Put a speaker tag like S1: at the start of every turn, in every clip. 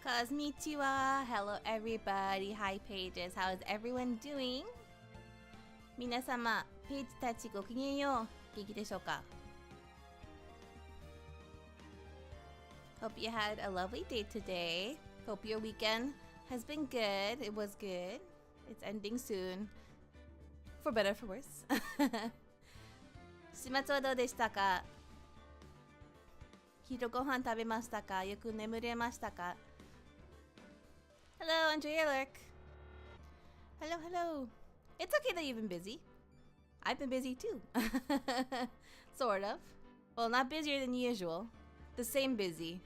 S1: Konnichiwa. Hello everybody. Hi pages. How is everyone doing? 皆様、ページたちごきげんよう。元気でしょうか? Hope you had a lovely day today. Hope your weekend has been good. It was good. It's ending soon. For better, for worse. 週末はどうでしたか? 昼ご飯食べましたか? よく眠れましたか? Hello, enjoy your lurk. Hello, hello. It's okay that you've been busy. I've been busy too. Sort of. Well, not busier than usual. The same busy.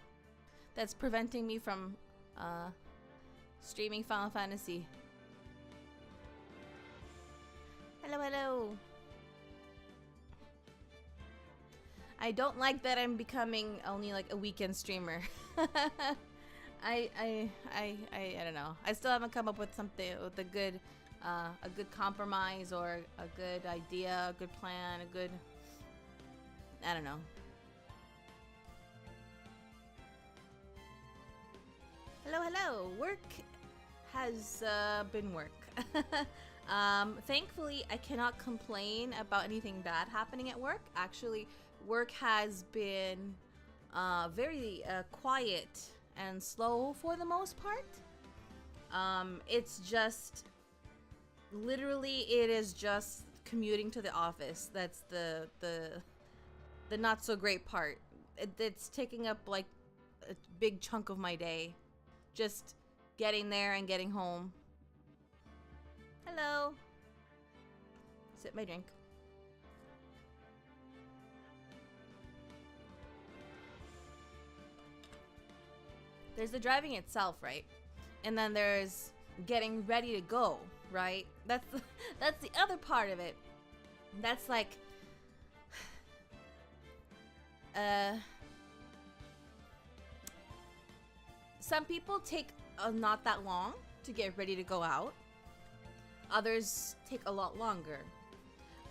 S1: That's preventing me from streaming Final Fantasy. Hello, hello. I don't like that I'm becoming only like a weekend streamer. I don't know. I still haven't come up with something with a good compromise or a good idea, a good plan, a good, I don't know. Hello, hello. Work has been work. Thankfully, I cannot complain about anything bad happening at work. Actually, work has been very quiet and slow for the most part. It's just literally it is just commuting to the office. That's the not so great part. It's taking up like a big chunk of my day. Just getting there and getting home. Hello. Sip my drink. There's the driving itself, right? And then there's getting ready to go, right? That's the other part of it. That's like some people take not that long to get ready to go out. Others take a lot longer.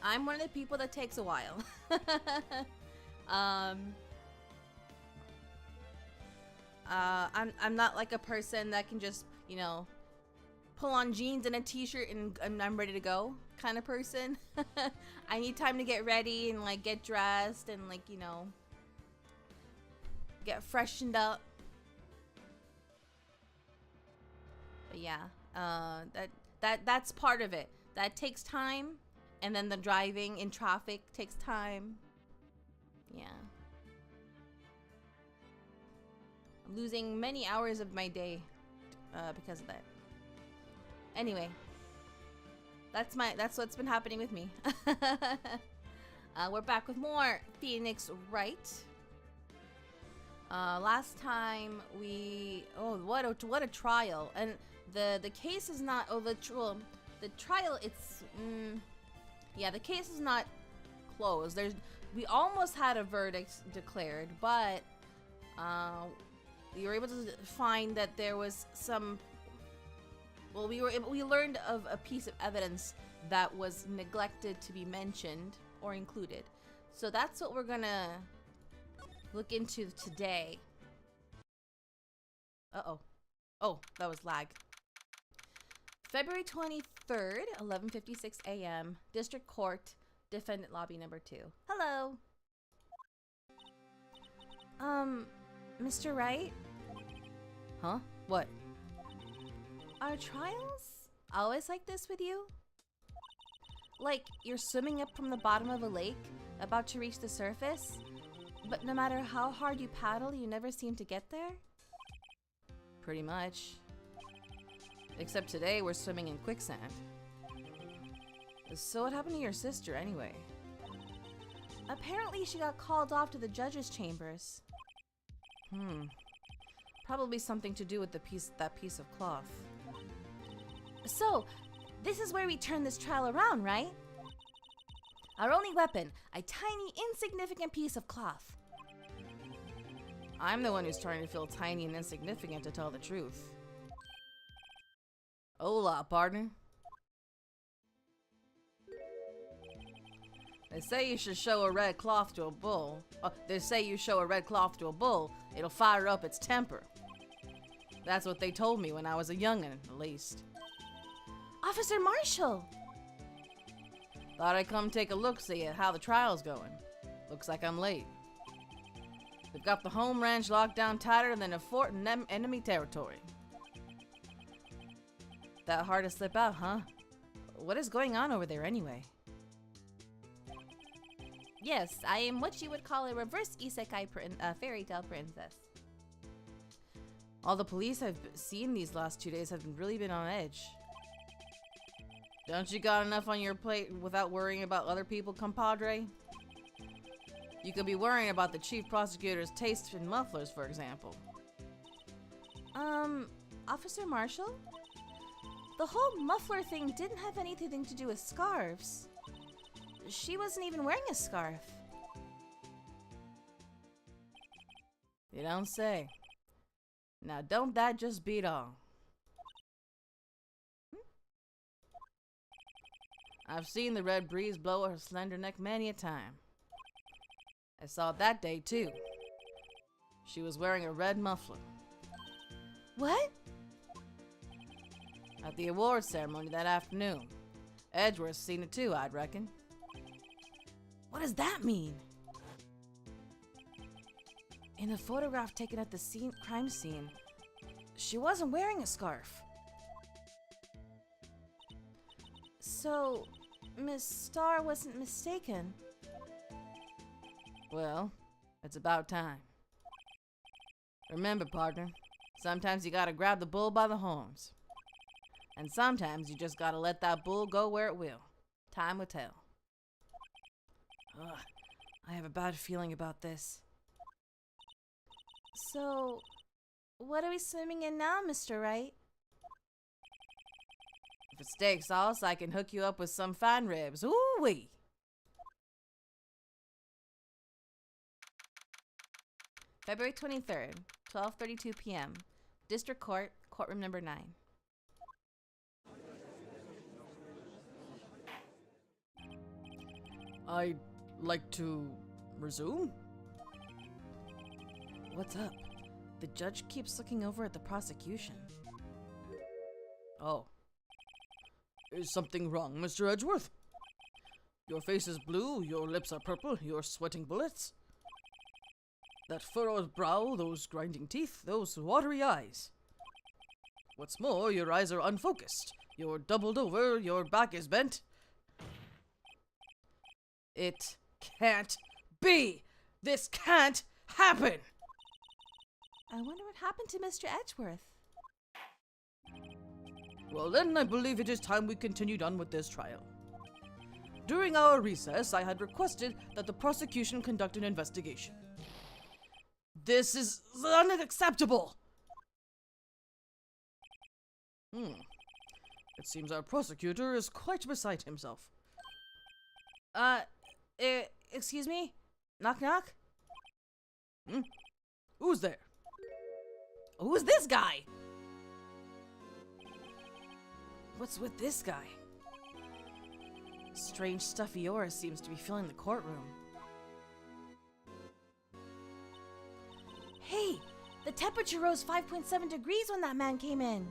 S1: I'm one of the people that takes a while. I'm not like a person that can just, you know, pull on jeans and a t-shirt and I'm ready to go kind of person. I need time to get ready and like get dressed and like, you know, get freshened up. But yeah, that's part of it. That takes time, and then the driving in traffic takes time. Yeah. I'm losing many hours of my day because of that. Anyway, that's what's been happening with me. We're back with more Phoenix Wright. Last time what a trial, and the case is not the trial. It's the case is not closed. We almost had a verdict declared, but we were able to find that there was some. Well, we learned of a piece of evidence that was neglected to be mentioned or included. So that's what we're gonna look into today. Oh, that was lag. February 23rd, 11:56 a.m. District Court, Defendant Lobby number 2. Hello. Mr. Wright? Huh? What? Are trials always like this with you? Like you're swimming up from the bottom of a lake, about to reach the surface, but no matter how hard you paddle, you never seem to get there? Pretty much. Except today we're swimming in quicksand. So what happened to your sister anyway? Apparently she got called off to the judge's chambers. Probably something to do with that piece of cloth. So, this is where we turn this trial around, right? Our only weapon, a tiny, insignificant piece of cloth. I'm the one who's trying to feel tiny and insignificant, to tell the truth. Hola, partner. They say you should show a red cloth to a bull. They say you show a red cloth to a bull, it'll fire up its temper. That's what they told me when I was a young'un, at least.
S2: Officer Marshall!
S1: Thought I'd come take a look-see at how the trial's going. Looks like I'm late. They've got the home ranch locked down tighter than a fort in enemy territory. That hard to slip out, huh? What is going on over there anyway?
S2: Yes, I am what you would call a reverse isekai fairy tale princess.
S1: All the police I've seen these last 2 days have really been on edge. Don't you got enough on your plate without worrying about other people, compadre? You could be worrying about the chief prosecutor's taste in mufflers, for example.
S2: Officer Marshall? The whole muffler thing didn't have anything to do with scarves. She wasn't even wearing a scarf.
S1: You don't say. Now don't that just beat all? I've seen the red breeze blow her slender neck many a time. I saw it that day too. She was wearing a red muffler.
S2: What?
S1: At the awards ceremony that afternoon. Edgeworth's seen it too, I'd reckon.
S2: What does that mean?
S1: In the photograph taken at the crime scene, she wasn't wearing a scarf.
S2: So, Miss Starr wasn't mistaken.
S1: Well, it's about time. Remember, partner, sometimes you gotta grab the bull by the horns. And sometimes you just gotta let that bull go where it will. Time will tell. Ugh, I have a bad feeling about this.
S2: So, what are we swimming in now, Mr. Wright?
S1: If it's steak sauce, I can hook you up with some fine ribs. Ooh-wee! February 23rd, 12:32 p.m. District Court, Courtroom Number 9. I'd like to resume? What's up? The judge keeps looking over at the prosecution. Oh. Is something wrong, Mr. Edgeworth? Your face is blue, your lips are purple, you're sweating bullets. That furrowed brow, those grinding teeth, those watery eyes. What's more, your eyes are unfocused. You're doubled over, your back is bent. It can't be! This can't happen!
S2: I wonder what happened to Mr. Edgeworth.
S1: Well then, I believe it is time we continued on with this trial. During our recess, I had requested that the prosecution conduct an investigation. This is unacceptable! It seems our prosecutor is quite beside himself.
S2: Excuse me? Knock knock?
S1: Who's there? Who's this guy? What's with this guy? Strange stuffy aura seems to be filling the courtroom.
S2: Hey! The temperature rose 5.7 degrees when that man came in.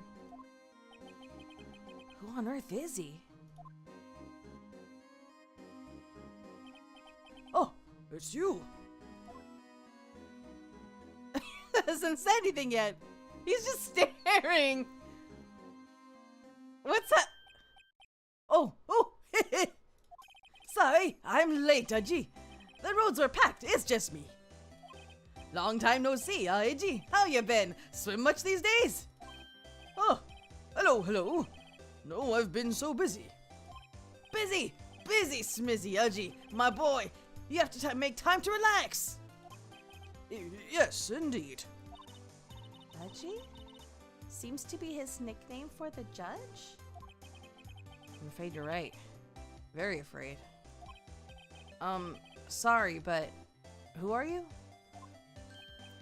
S1: Who on earth is he? Oh, it's you. Hasn't said anything yet. He's just staring. What's that? Oh. Sorry, I'm late, Aji. The roads were packed. It's just me. Long time no see, Aji. How you been? Swim much these days? Oh, hello. No, I've been so busy. Busy, Smizzy, Aji. My boy, you have to make time to relax. Yes, indeed.
S2: Aji? Seems to be his nickname for the judge?
S1: I'm afraid you're right. Very afraid. Sorry, but who are you?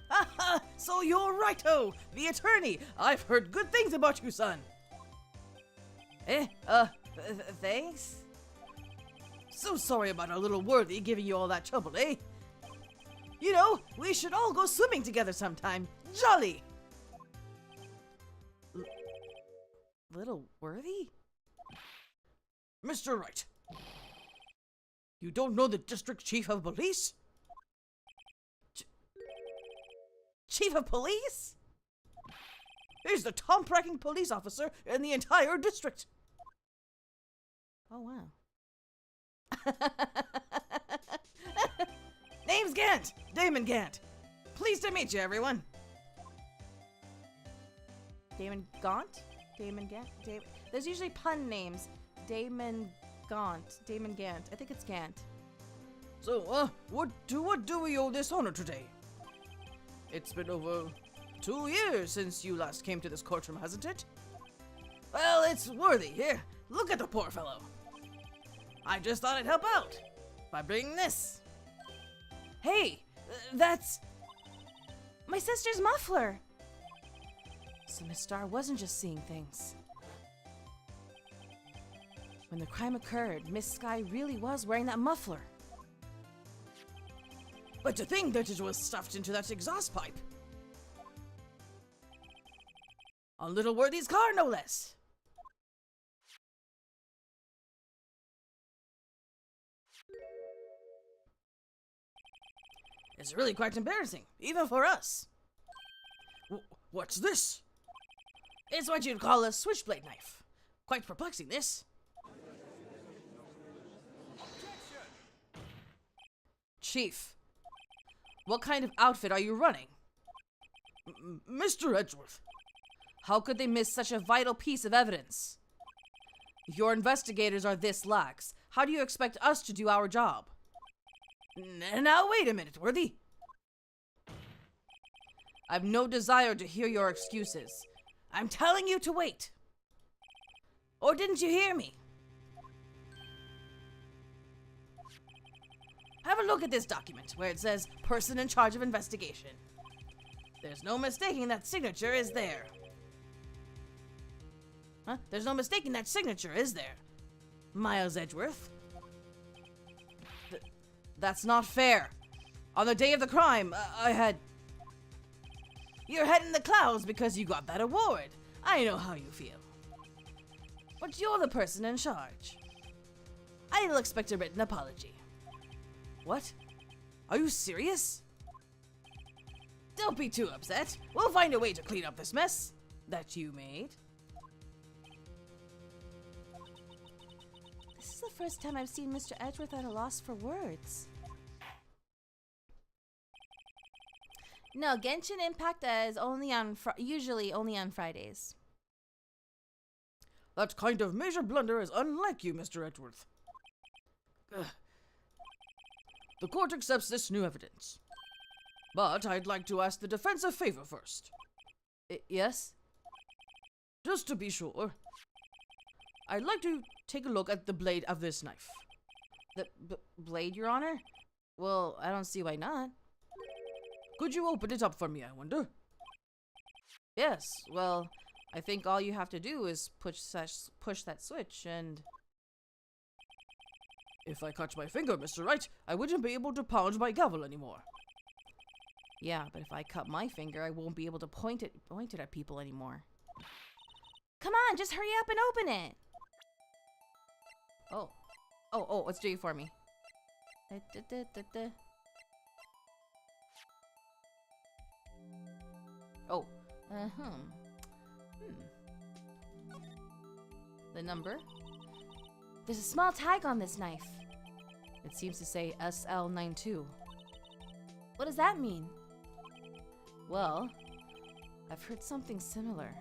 S1: Haha, so you're Righto, the attorney. I've heard good things about you, son. Thanks? So sorry about our little worthy giving you all that trouble, eh? You know, we should all go swimming together sometime. Jolly!
S2: little worthy?
S3: Mr. Wright, you don't know the district chief of police?
S2: Chief of police?
S3: He's the top-ranking police officer in the entire district.
S2: Oh, wow.
S3: Name's Gant, Damon Gant. Pleased to meet you, everyone.
S2: Damon Gaunt? Damon Gant? There's usually pun names. Damon Gaunt. Damon Gant. I think it's Gant.
S3: So, what do we owe this honor today? It's been over 2 years since you last came to this courtroom, hasn't it? Well, it's worthy. Here, look at the poor fellow. I just thought I'd help out by bringing this.
S2: Hey, that's my sister's muffler. So Miss Star wasn't just seeing things. When the crime occurred, Miss Sky really was wearing that muffler.
S3: But to think that it was stuffed into that exhaust pipe. On Little Worthy's car, no less. It's really quite embarrassing, even for us. What's this? It's what you'd call a switchblade knife. Quite perplexing, this.
S2: Chief, what kind of outfit are you running?
S3: Mr. Edgeworth.
S2: How could they miss such a vital piece of evidence? If your investigators are this lax, how do you expect us to do our job?
S3: Now wait a minute, Worthy.
S2: I've no desire to hear your excuses.
S3: I'm telling you to wait. Or didn't you hear me? Have a look at this document where it says person in charge of investigation. There's no mistaking that signature is there. Huh? There's no mistaking that signature is there. Miles Edgeworth.
S2: That's not fair. On the day of the crime, I had...
S3: You're head in the clouds because you got that award. I know how you feel. But you're the person in charge. I'll expect a written apology.
S2: What? Are you serious?
S3: Don't be too upset. We'll find a way to clean up this mess that you made.
S2: This is the first time I've seen Mr. Edgeworth at a loss for words. No, Genshin Impact is only on usually only on Fridays.
S3: That kind of major blunder is unlike you, Mr. Edgeworth. The court accepts this new evidence. But I'd like to ask the defense a favor first.
S2: Yes?
S3: Just to be sure, I'd like to take a look at the blade of this knife.
S2: The blade, Your Honor? Well, I don't see why not.
S3: Could you open it up for me, I wonder?
S2: Yes, well, I think all you have to do is push that switch and...
S3: If I cut my finger, Mr. Wright, I wouldn't be able to pound my gavel anymore.
S2: Yeah, but if I cut my finger, I won't be able to point it at people anymore. Come on, just hurry up and open it! Oh, let's do it for me. Oh, The number? There's a small tag on this knife. It seems to say SL92. What does that mean? Well, I've heard something similar.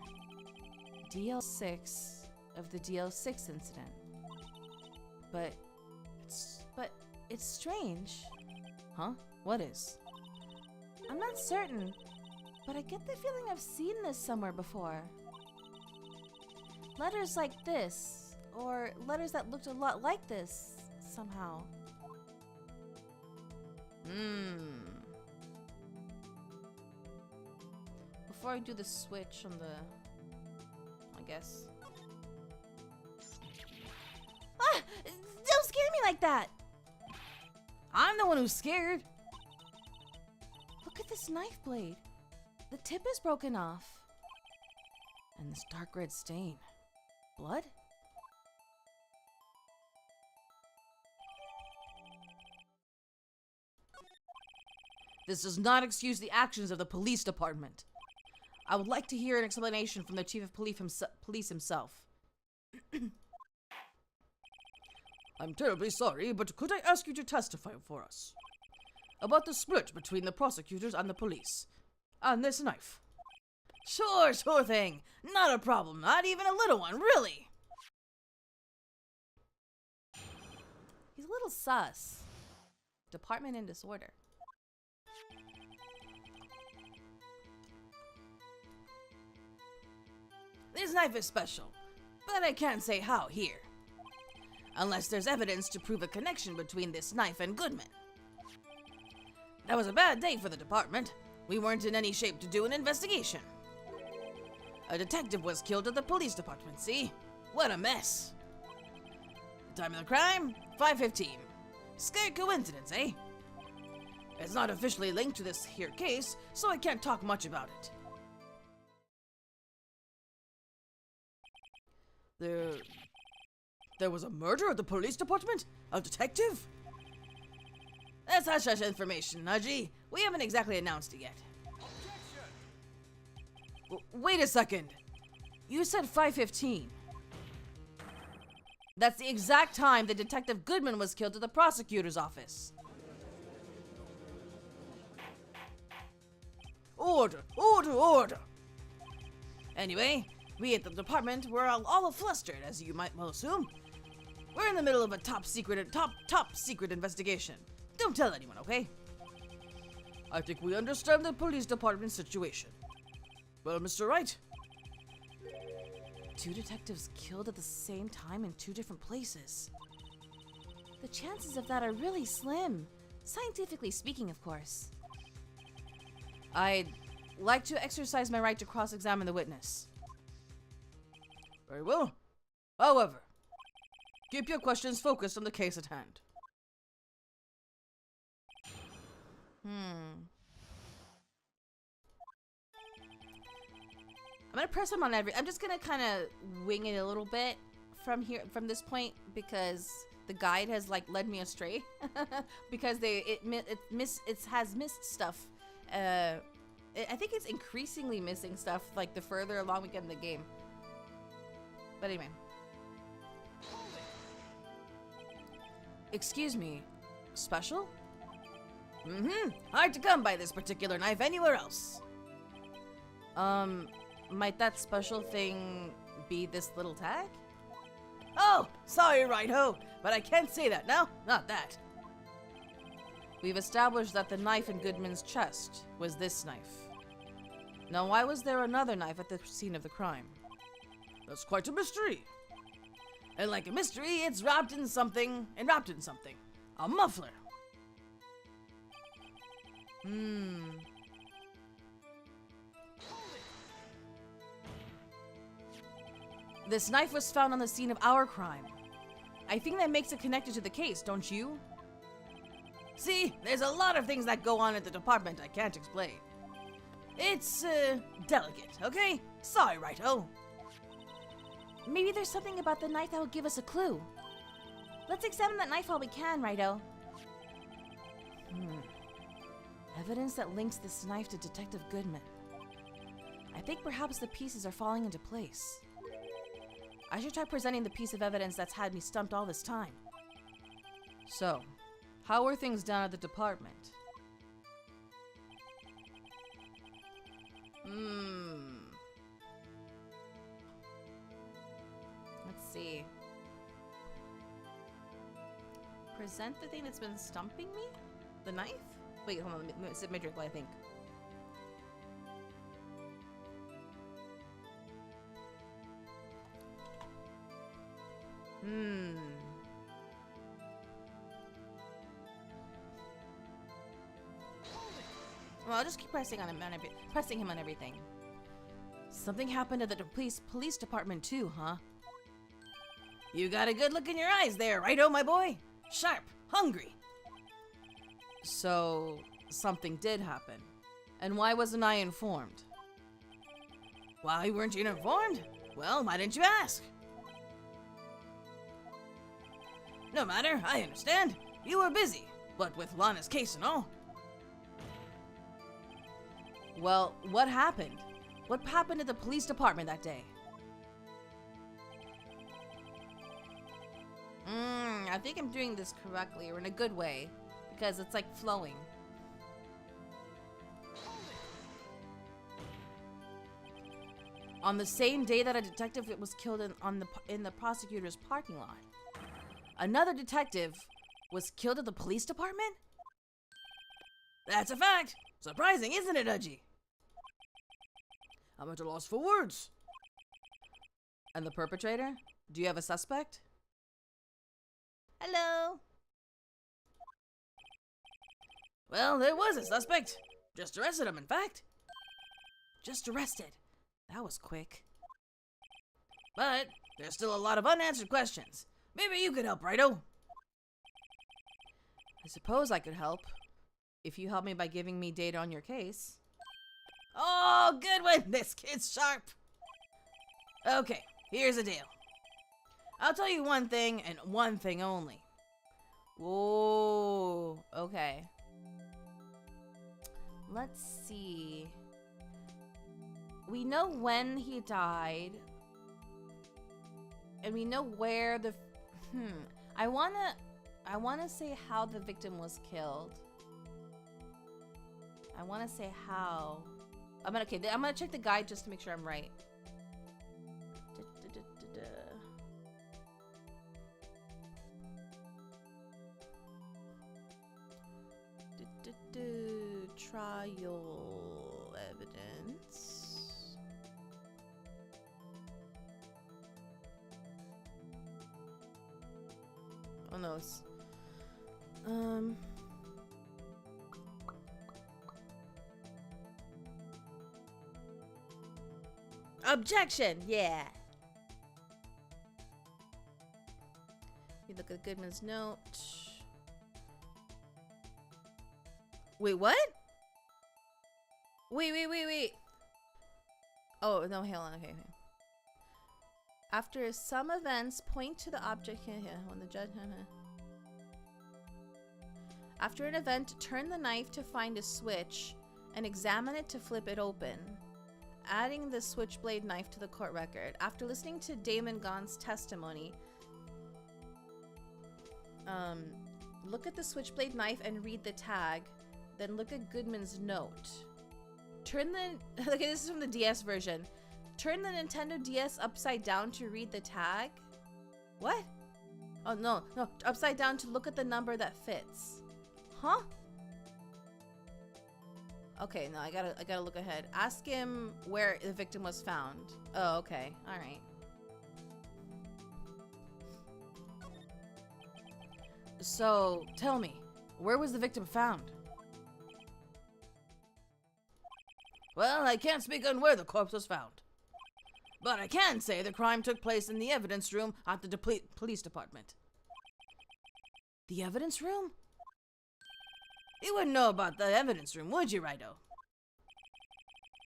S2: DL6 of the DL6 incident. But it's strange. Huh? What is? I'm not certain, but I get the feeling I've seen this somewhere before. Letters like this, or letters that looked a lot like this, somehow. Before I do the switch on the... I guess. Ah! Don't scare me like that!
S3: I'm the one who's scared.
S2: Look at this knife blade. The tip is broken off. And this dark red stain. Blood?
S3: This does not excuse the actions of the police department. I would like to hear an explanation from the chief of police himself. I'm terribly sorry, but could I ask you to testify for us about the split between the prosecutors and the police on this knife? Sure thing. Not a problem. Not even a little one, really.
S2: He's a little sus. Department in disorder.
S3: This knife is special, but I can't say how here. Unless there's evidence to prove a connection between this knife and Goodman. That was a bad day for the department. We weren't in any shape to do an investigation. A detective was killed at the police department, see? What a mess. The time of the crime? 5:15. Scare coincidence, eh? It's not officially linked to this here case, so I can't talk much about it. There was a murder at the police department? A detective? That's hush-hush information, Naji. We haven't exactly announced it yet. Wait a second. You said 5:15. That's the exact time that Detective Goodman was killed at the prosecutor's office. Order! Anyway, we at the department were all flustered, as you might well assume. We're in the middle of a top secret investigation. Don't tell anyone, okay? I think we understand the police department situation. Well, Mr. Wright?
S2: 2 detectives killed at the same time in 2 different places. The chances of that are really slim. Scientifically speaking, of course.
S3: I'd like to exercise my right to cross-examine the witness. Very well. However, keep your questions focused on the case at hand.
S2: I'm gonna press him on I'm just gonna kind of wing it a little bit from this point, because the guide has like led me astray because it has missed stuff. I think it's increasingly missing stuff like the further along we get in the game. But anyway.
S3: Excuse me, special? Hard to come by this particular knife anywhere else.
S2: Might that special thing be this little tag?
S3: Oh, sorry, Righto, but I can't say that now. Not that.
S2: We've established that the knife in Goodman's chest was this knife. Now, why was there another knife at the scene of the crime?
S3: That's quite a mystery. And like a mystery, it's wrapped in something. A muffler. This knife was found on the scene of our crime. I think that makes it connected to the case, don't you? See, there's a lot of things that go on at the department I can't explain. It's, delicate, okay? Sorry, Righto.
S2: Maybe there's something about the knife that will give us a clue. Let's examine that knife while we can, Righto. Evidence that links this knife to Detective Goodman. I think perhaps the pieces are falling into place. I should try presenting the piece of evidence that's had me stumped all this time.
S3: So, how are things down at the department?
S2: Let's see. Present the thing that's been stumping me? The knife? Wait, hold on. Let me drink, I think. Well, I'll just keep pressing him on everything.
S3: Something happened at the police department too, huh? You got a good look in your eyes there, Righto, my boy. Sharp, hungry. So, something did happen. And why wasn't I informed? Why weren't you informed? Well, why didn't you ask? No matter, I understand. You were busy, what with Lana's case and all.
S2: Well, what happened? What happened at the police department that day?
S1: I think I'm doing this correctly, or in a good way, because it's like flowing.
S2: On the same day that a detective was killed in the prosecutor's parking lot, another detective was killed at the police department?
S3: That's a fact. Surprising, isn't it, Udgy? I'm at a loss for words.
S2: And the perpetrator? Do you have a suspect?
S1: Hello.
S3: Well, there was a suspect. Just arrested him, in fact.
S2: Just arrested. That was quick.
S3: But there's still a lot of unanswered questions. Maybe you could help, Righto?
S2: I suppose I could help. If you help me by giving me data on your case.
S3: Oh, good one. This kid's sharp. Okay, here's the deal. I'll tell you one thing and one thing only.
S2: Whoa, okay. Let's see. We know when he died. And we know where the... I wanna say how the victim was killed. I wanna say how. I'm gonna check the guide just to make sure I'm right. Trial evidence. Oh no, it's objection, yeah. You look at Goodman's note. Wait, what? Wait. Oh, no, hold on, okay. After some events, point to the object here, when the judge... After an event, turn the knife to find a switch and examine it to flip it open, adding the switchblade knife to the court record. After listening to Damon Gaughan's testimony, look at the switchblade knife and read the tag, then look at Goodman's note. Turn the... Okay, this is from the DS version. Turn the Nintendo DS upside down to read the tag. What? Oh, no. Upside down to look at the number that fits. Huh? Okay, no, I gotta look ahead. Ask him where the victim was found. Oh, okay. Alright. So, tell me, where was the victim found?
S3: Well, I can't speak on where the corpse was found. But I can say the crime took place in the evidence room at the police department.
S2: The evidence room?
S3: You wouldn't know about the evidence room, would you, Righto?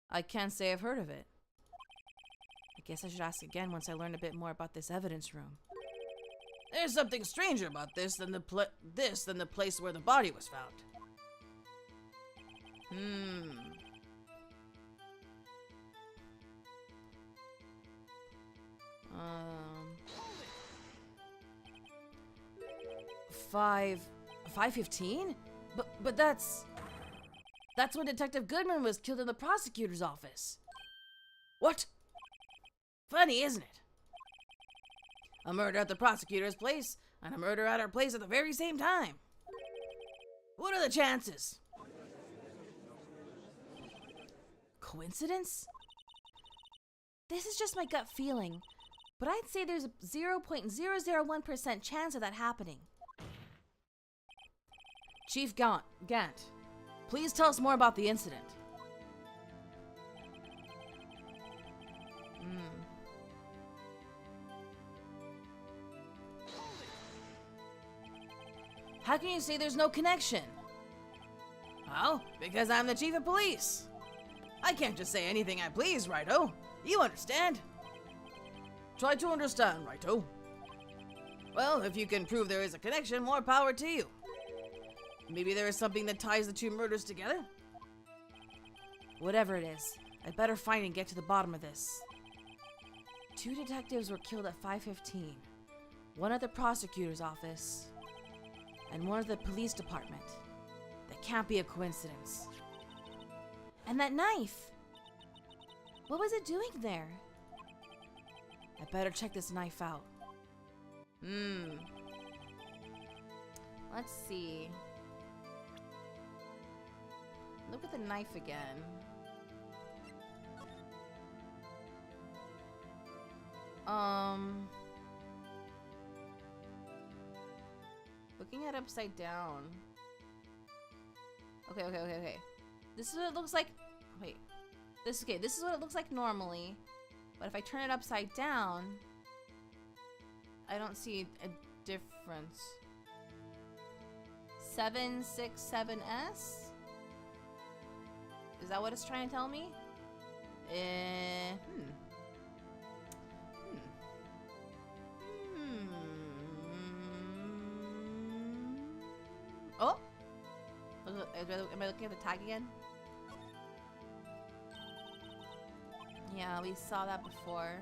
S2: I can't say I've heard of it. I guess I should ask again once I learn a bit more about this evidence room.
S3: There's something stranger about this than the place where the body was found.
S2: 5:15? But that's when Detective Goodman was killed in the prosecutor's office.
S3: What? Funny, isn't it? A murder at the prosecutor's place and a murder at our place at the very same time. What are the chances?
S2: Coincidence? This is just my gut feeling, but I'd say there's a 0.001% chance of that happening. Chief Gant, please tell us more about the incident. How can you say there's no connection?
S3: Well, because I'm the chief of police. I can't just say anything I please, Righto. You understand? Try to understand, Righto. Well, if you can prove there is a connection, more power to you. Maybe there is something that ties the two murders together?
S2: Whatever it is, I'd better find and get to the bottom of this. 2 detectives were killed at 5:15. One at the prosecutor's office, and one at the police department. That can't be a coincidence. And that knife! What was it doing there? I better check this knife out.
S1: Let's see. Look at the knife again. Looking at upside down. Okay. This is what it looks like. Wait. This is what it looks like normally. But if I turn it upside down, I don't see a difference. 767S? Is that what it's trying to tell me? Oh! Am I looking at the tag again? Yeah, we saw that before.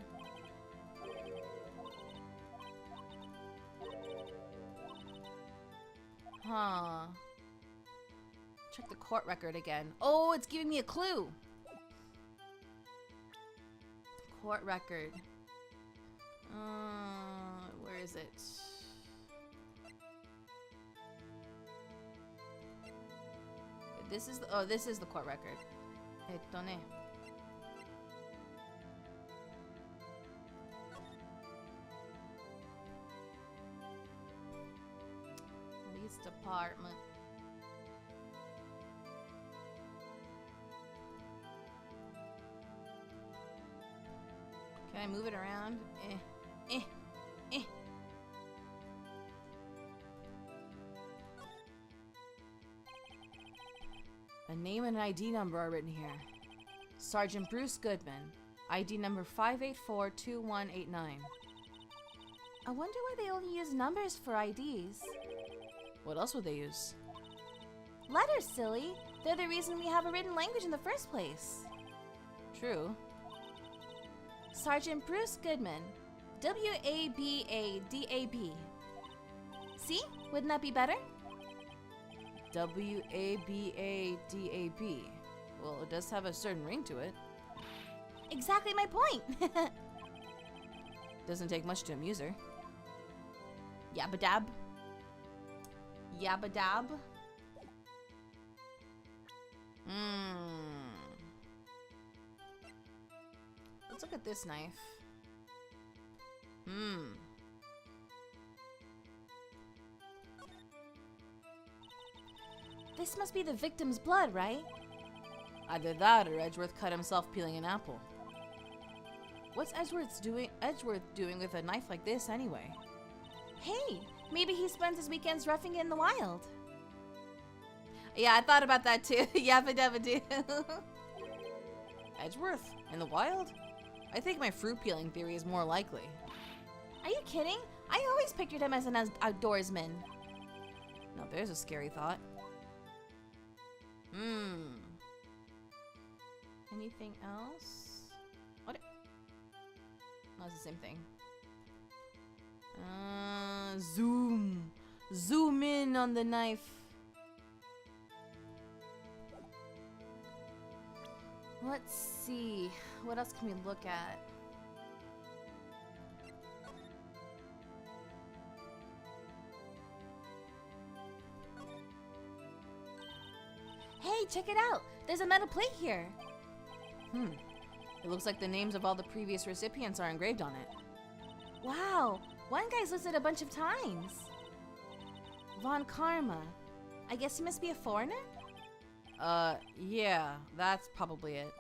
S1: Huh. Check the court record again. Oh, it's giving me a clue! Court record. Where is it? This is the, oh, this is the court record. Ettone. Police department. Can I move it around?
S2: A name and an ID number are written here. Sergeant Bruce Goodman, ID number 5842189.
S1: I wonder why they only use numbers for IDs.
S2: What else would they use?
S1: Letters, silly. They're the reason we have a written language in the first place.
S2: True.
S1: Sergeant Bruce Goodman, W-A-B-A-D-A-B. See? Wouldn't that be better?
S2: W-A-B-A-D-A-B. Well, it does have a certain ring to it.
S1: Exactly my point.
S2: Doesn't take much to amuse her.
S1: Yabba-dab. Yabba-dab. Let's look at this knife. This must be the victim's blood, right?
S2: Either that or Edgeworth cut himself peeling an apple. What's Edgeworth doing with a knife like this anyway?
S1: Hey, maybe he spends his weekends roughing it in the wild. Yeah, I thought about that too. Yabba-dabba-doo.
S2: Edgeworth? In the wild? I think my fruit peeling theory is more likely.
S1: Are you kidding? I always pictured him as an outdoorsman.
S2: Now there's a scary thought.
S1: Anything else? What? No, it's the same thing.
S2: Zoom. Zoom in on the knife.
S1: Let's see. What else can we look at? Hey, check it out! There's a metal plate here!
S2: It looks like the names of all the previous recipients are engraved on it.
S1: Wow! One guy's listed a bunch of times! Von Karma. I guess he must be a foreigner?
S2: Yeah, that's probably it.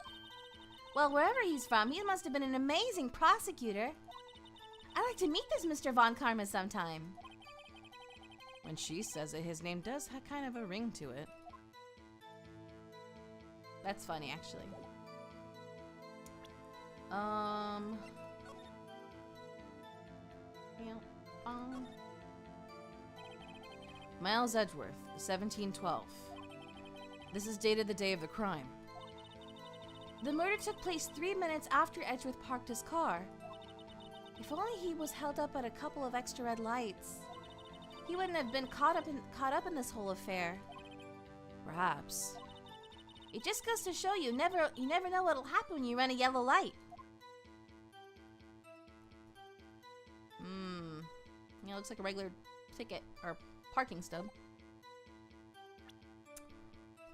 S1: Well, wherever he's from, he must have been an amazing prosecutor. I'd like to meet this Mr. Von Karma sometime.
S2: When she says it, his name does have kind of a ring to it.
S1: That's funny, actually.
S2: Miles Edgeworth, 1712. This is dated the day of the crime. The murder took place 3 minutes after Edgeworth parked his car. If only he was held up at a couple of extra red lights, he wouldn't have been caught up in this whole affair. Perhaps. It just goes to show you never know what'll happen when you run a yellow light. Yeah, looks like a regular ticket or parking stub.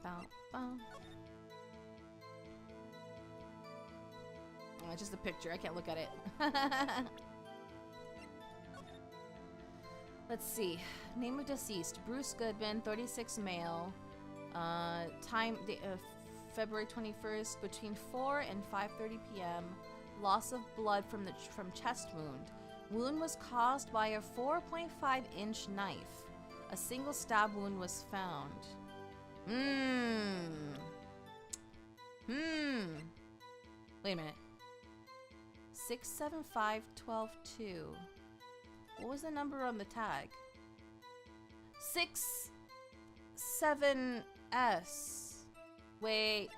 S2: Bow, bow. Oh, it's just a picture. I can't look at it. Let's see. Name of deceased: Bruce Goodman, 36, male. Time February 21st, between 4 and 5:30 p.m. Loss of blood from chest wound. Wound was caused by a 4.5-inch knife. A single stab wound was found. Wait a minute. 675122. What was the number on the tag? 67S. Wait.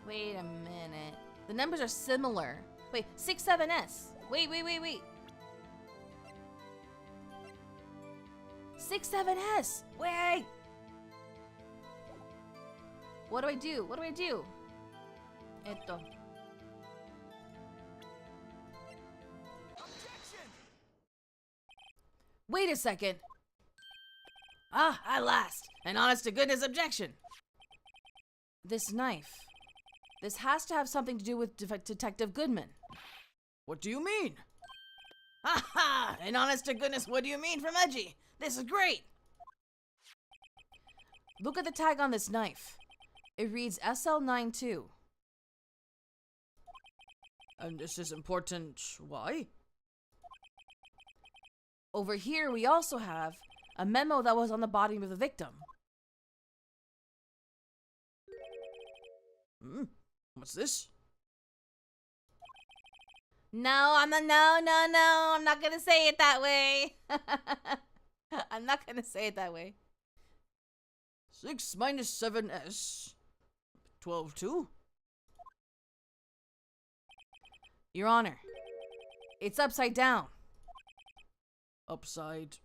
S2: Wait a minute. The numbers are similar. Wait, 67S. Wait. 67S. Wait. What do I do? Esto. Wait a second. Ah, at last. An honest-to-goodness objection. This knife. This has to have something to do with Detective Goodman.
S3: What do you mean? Ha! An honest-to-goodness what do you mean from Edgy? This is great.
S2: Look at the tag on this knife. It reads SL92.
S3: And this is important. Why?
S2: Over here, we also have a memo that was on the body of the victim.
S3: What's this?
S1: No, I'm not gonna say it that way. I'm not gonna say it that way.
S3: 6 minus 7s. 12-2?
S2: Your Honor, it's upside down.
S3: Upside.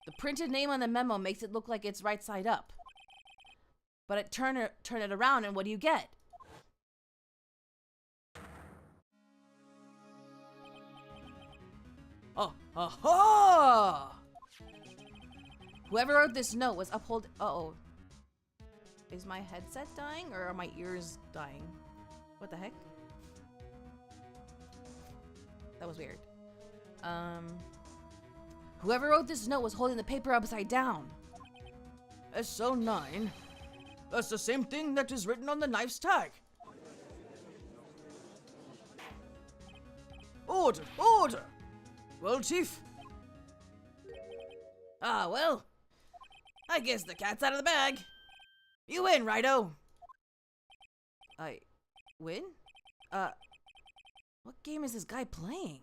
S2: The printed name on the memo makes it look like it's right side up. But turn it around and what do you get?
S3: Oh, aha!
S2: Whoever wrote this note was uphold. Uh-oh. Is my headset dying or are my ears dying? What the heck? That was weird. Whoever wrote this note was holding the paper upside down.
S3: SO9? That's the same thing that is written on the knife's tag. Order! Order! Well, Chief?
S2: Ah, well. I guess the cat's out of the bag. You win, Righto. I win? What game is this guy playing?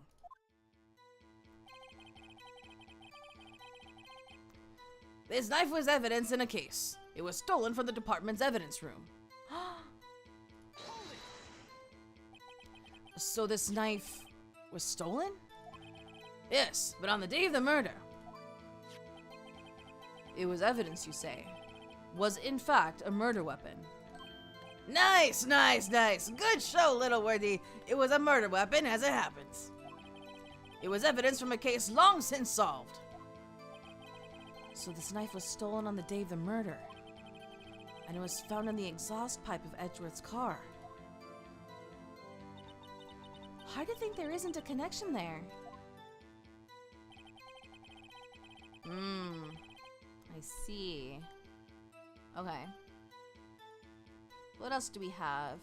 S2: This knife was evidence in a case. It was stolen from the department's evidence room. So this knife was stolen? Yes, but on the day of the murder. It was evidence, you say. Was in fact a murder weapon.
S3: Nice! Good show, Little Worthy. It was a murder weapon, as it happens. It was evidence from a case long since solved.
S2: So this knife was stolen on the day of the murder. And it was found in the exhaust pipe of Edgeworth's car. Hard to think there isn't a connection there. I see. Okay. What else do we have?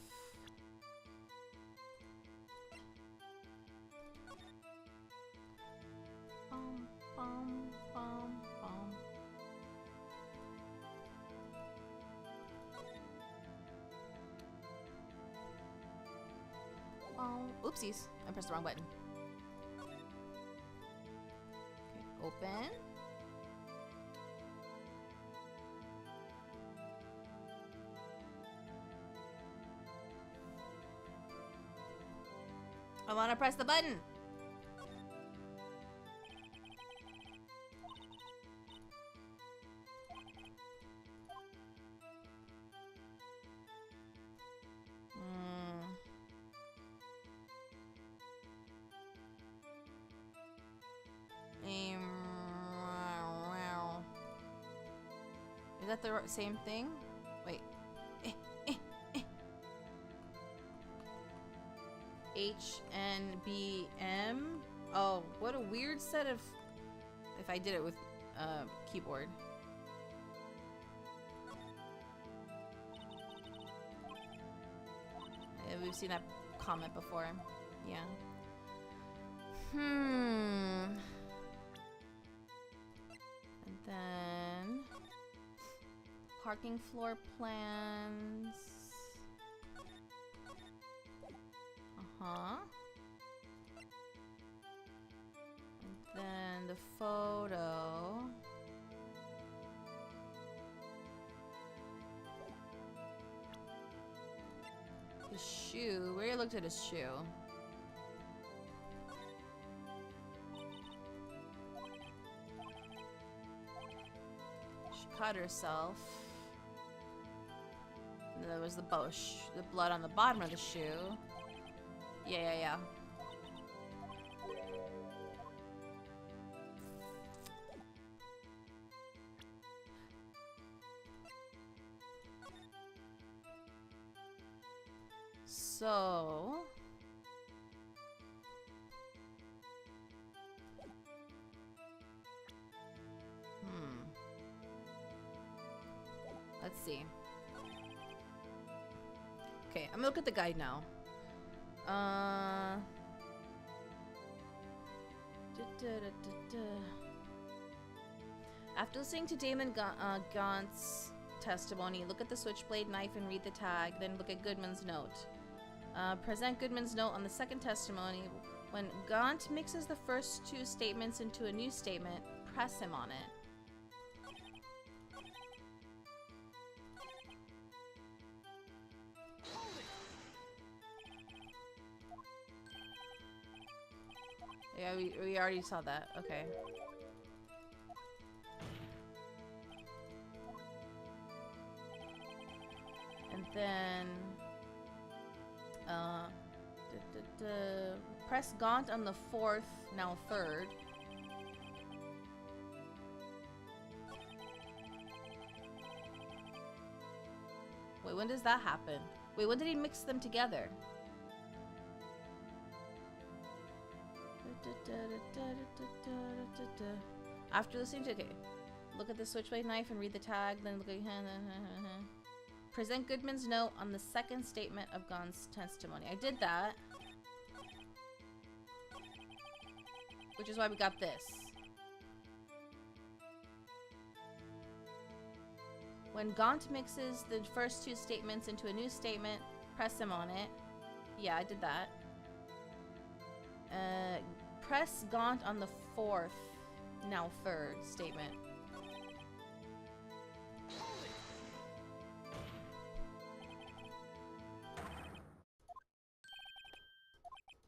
S2: Whoopsies. I pressed the wrong button. Okay, open. I want to press the button. Is that the same thing? Wait. HNBM? Oh, what a weird set of... If I did it with keyboard. We've seen that comment before. Yeah. And then... Parking floor plans. And then the photo. The shoe. We already looked at his shoe. She cut herself. And there was the the blood on the bottom of the shoe. Yeah. So... Let's see. Okay, I'm gonna look at the guide now. After listening to Damon Gaunt's testimony, look at the switchblade knife and read the tag, then look at Goodman's note. Present Goodman's note on the second testimony. When Gaunt mixes the first two statements into a new statement, press him on it. Yeah, we already saw that. Okay. And then... press Gaunt on the fourth, now third. Wait, when does that happen? Wait, when did he mix them together? After listening to... Okay. Look at the switchblade knife and read the tag, then look at... Present Goodman's note on the second statement of Gaunt's testimony. I did that. Which is why we got this. When Gaunt mixes the first two statements into a new statement, press him on it. Yeah, I did that. Press Gaunt on the fourth, now third, statement.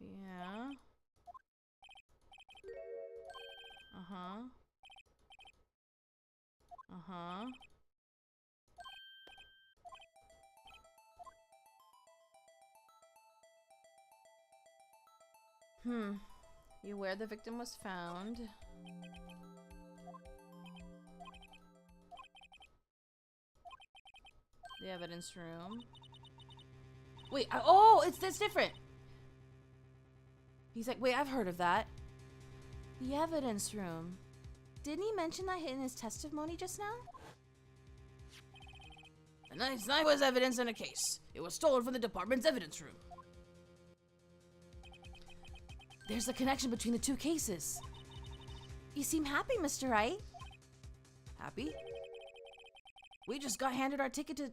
S2: Yeah. You where the victim was found. The evidence room. Wait, oh, that's different. He's like, wait, I've heard of that. The evidence room. Didn't he mention that in his testimony just now?
S3: The knife was evidence in a case. It was stolen from the department's evidence room.
S2: There's a connection between the two cases. You seem happy, Mr. Wright.
S3: Happy? We just got handed our ticket to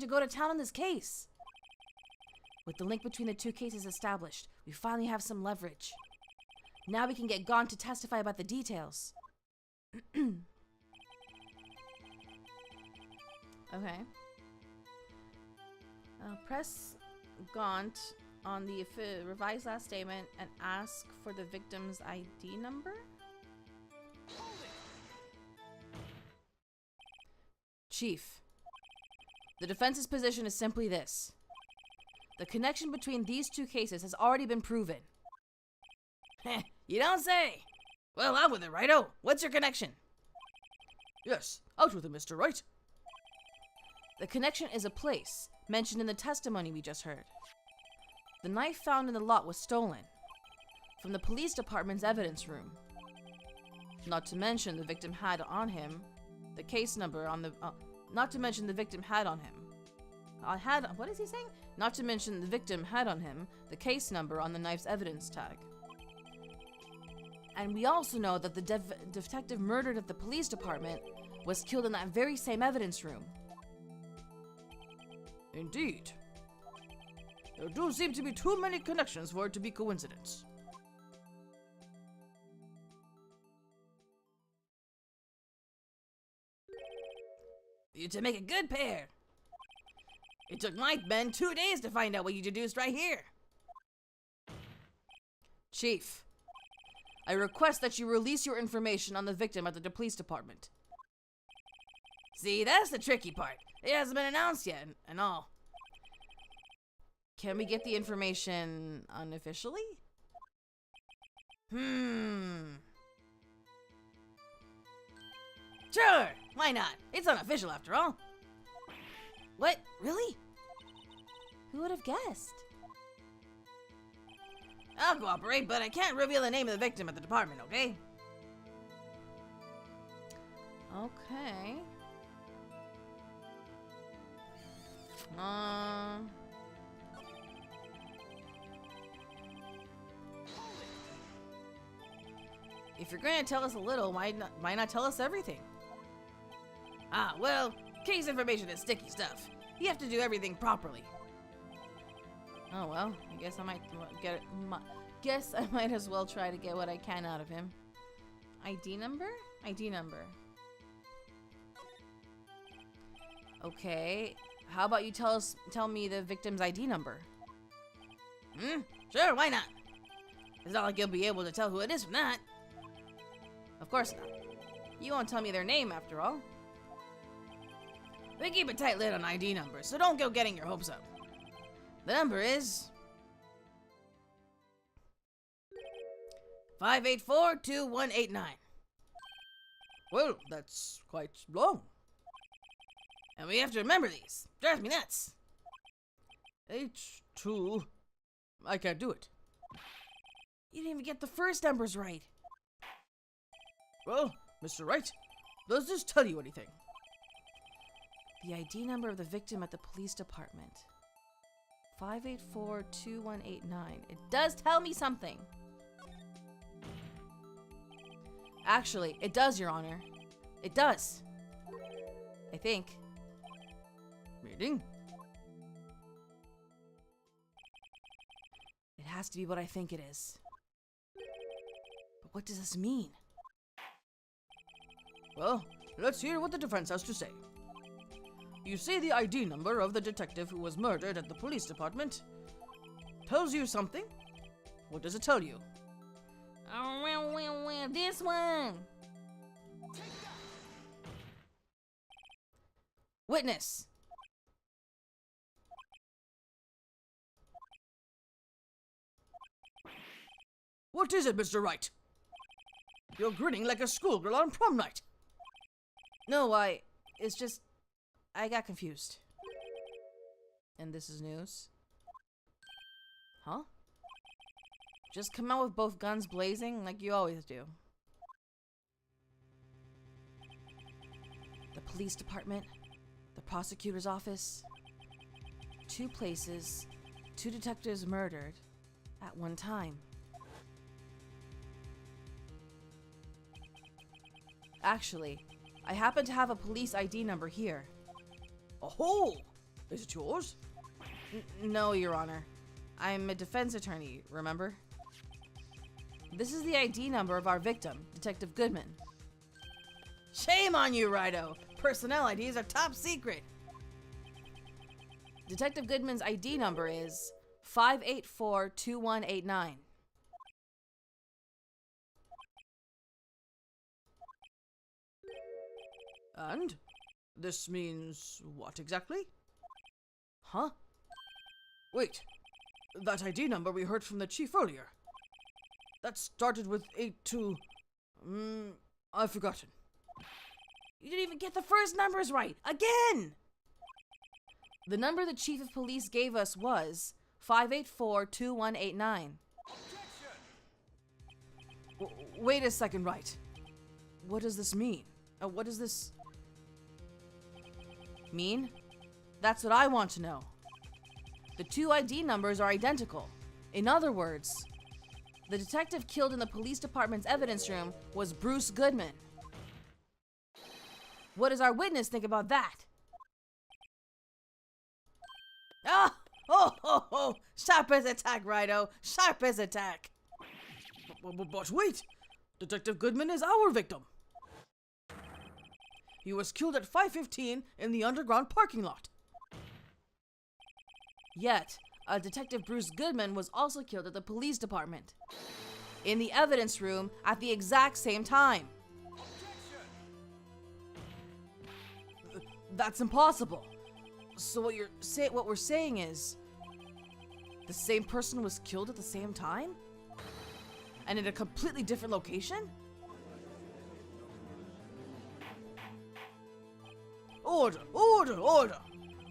S3: go to town on this case.
S2: With the link between the two cases established, We finally have some leverage. Now we can get Gaunt to testify about the details.
S1: Okay. Press Gaunt on the revised last statement and ask for the victim's ID number?
S2: Chief, the defense's position is simply this. The connection between these two cases has already been proven.
S3: Heh, you don't say. Well, out with it, Righto. What's your connection? Yes, out with it, Mr. Wright.
S2: The connection is a place mentioned in the testimony we just heard. The knife found in the lot was stolen from the police department's evidence room. Not to mention the victim had on him the case number on the... not to mention the victim had on him. What is he saying? Not to mention the victim had on him the case number on the knife's evidence tag. And we also know that the detective murdered at the police department was killed in that very same evidence room.
S3: Indeed. There do seem to be too many connections for it to be coincidence. You two make a good pair. It took my men 2 days to find out what you deduced right here.
S2: Chief, I request that you release your information on the victim at the police department.
S3: See, that's the tricky part. It hasn't been announced yet, and all.
S2: Can we get the information unofficially?
S3: Sure, why not? It's unofficial after all.
S2: What? Really? Who would have guessed?
S3: I'll cooperate, but I can't reveal the name of the victim at the department, okay?
S1: Okay.
S2: If you're going to tell us a little, why not tell us everything?
S3: Ah, well, case information is sticky stuff. You have to do everything properly.
S2: Oh well, I guess I might get it. Guess I might as well try to get what I can out of him.
S1: ID number? ID number.
S2: Okay, how about you tell me the victim's ID number?
S3: Sure, why not? It's not like you'll be able to tell who it is from that.
S2: Of course not. You won't tell me their name after all.
S3: We keep a tight lid on ID numbers, so don't go getting your hopes up. The number is 584-2189. Well, that's quite long. And we have to remember these. Drives me nuts. H2. I can't do it.
S2: You didn't even get the first numbers right.
S3: Well, Mr. Wright, does this tell you anything?
S2: The ID number of the victim at the police department. 584-2189. It does tell me something. Actually, it does, Your Honor. It does. I think.
S3: Meaning?
S2: It has to be what I think it is. But what does this mean?
S3: Well, let's hear what the defense has to say. You say the ID number of the detective who was murdered at the police department tells you something? What does it tell you?
S1: Oh, well, this one.
S2: Witness.
S3: What is it, Mr. Wright? You're grinning like a schoolgirl on prom night.
S2: No, it's just, I got confused. And this is news? Huh? Just come out with both guns blazing like you always do. The police department, the prosecutor's office, 2 places, 2 detectives murdered at one time. Actually, I happen to have a police ID number here.
S3: Oh, is it yours?
S2: No, Your Honor. I'm a defense attorney, remember? This is the ID number of our victim, Detective Goodman.
S3: Shame on you, Rido. Personnel IDs are top secret.
S2: Detective Goodman's ID number is 5842189.
S3: And? This means what exactly?
S2: Huh?
S3: Wait, that ID number we heard from the chief earlier. That started with 82... I've forgotten.
S2: You didn't even get the first numbers right! Again! The number the chief of police gave us was 5842189.
S3: Wait a second, Wright. What does this mean? What does this...
S2: mean? That's what I want to know. The two ID numbers are identical. In other words, the detective killed in the police department's evidence room was Bruce Goodman. What does our witness think about that?
S3: Ah! Oh! Sharp as a tack, Rido. Sharp as a tack. But wait! Detective Goodman is our victim. He was killed at 5:15 in the underground parking lot.
S2: Yet, Detective Bruce Goodman was also killed at the police department, in the evidence room at the exact same time.
S3: That's impossible. So what we're saying is, the same person was killed at the same time? And in a completely different location? Order!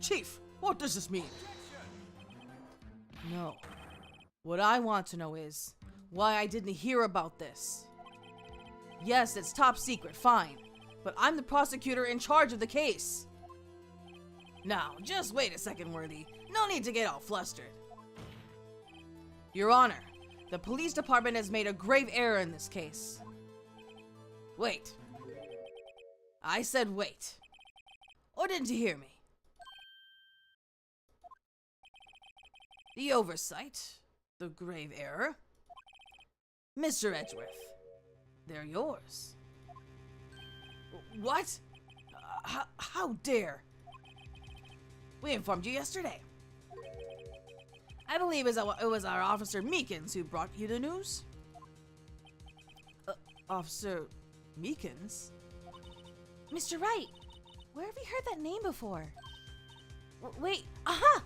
S3: Chief, what does this mean?
S2: No. What I want to know is why I didn't hear about this. Yes, it's top secret, fine. But I'm the prosecutor in charge of the case.
S3: Now, just wait a second, Worthy. No need to get all flustered.
S2: Your Honor, the police department has made a grave error in this case.
S3: Wait. I said wait. Or didn't you hear me? The oversight, the grave error. Mr. Edgeworth, they're yours. What? How dare? We informed you yesterday. I believe it was our Officer Meekins who brought you the news. Officer Meekins?
S2: Mr. Wright, where have you heard that name before? Wait, aha!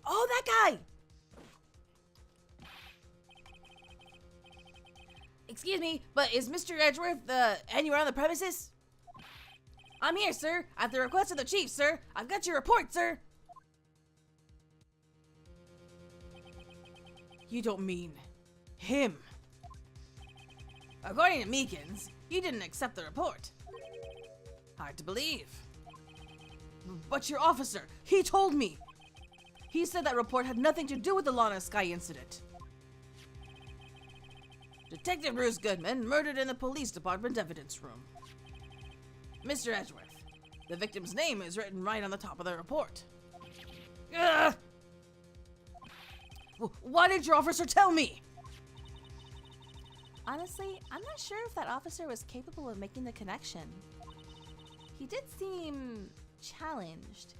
S3: Oh, that guy! Excuse me, but is Mr. Edgeworth, anywhere on the premises? I'm here, sir, at the request of the chief, sir. I've got your report, sir. You don't mean him. According to Meekins, you didn't accept the report. Hard to believe. But your officer, he told me. He said that report had nothing to do with the Lana Sky incident. Detective Bruce Goodman murdered in the police department evidence room. Mr. Edgeworth, the victim's name is written right on the top of the report. Ugh! Why did your officer tell me?
S2: Honestly, I'm not sure if that officer was capable of making the connection. He did seem challenged.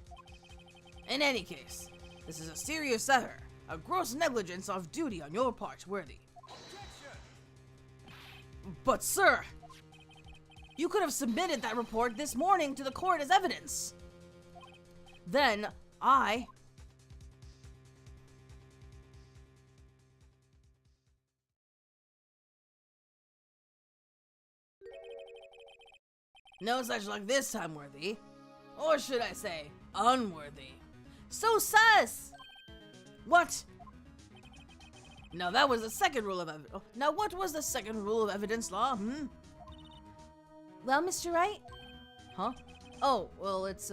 S3: In any case, this is a serious error, a gross negligence of duty on your part, Worthy. But sir, you could have submitted that report this morning to the court as evidence. Then I... No such luck this time, Worthy. Or should I say, unworthy.
S2: So sus!
S3: What? Now that was the second rule of evidence. Now what was the second rule of evidence law,
S2: Well, Mr. Wright?
S3: Huh? Oh, well, it's,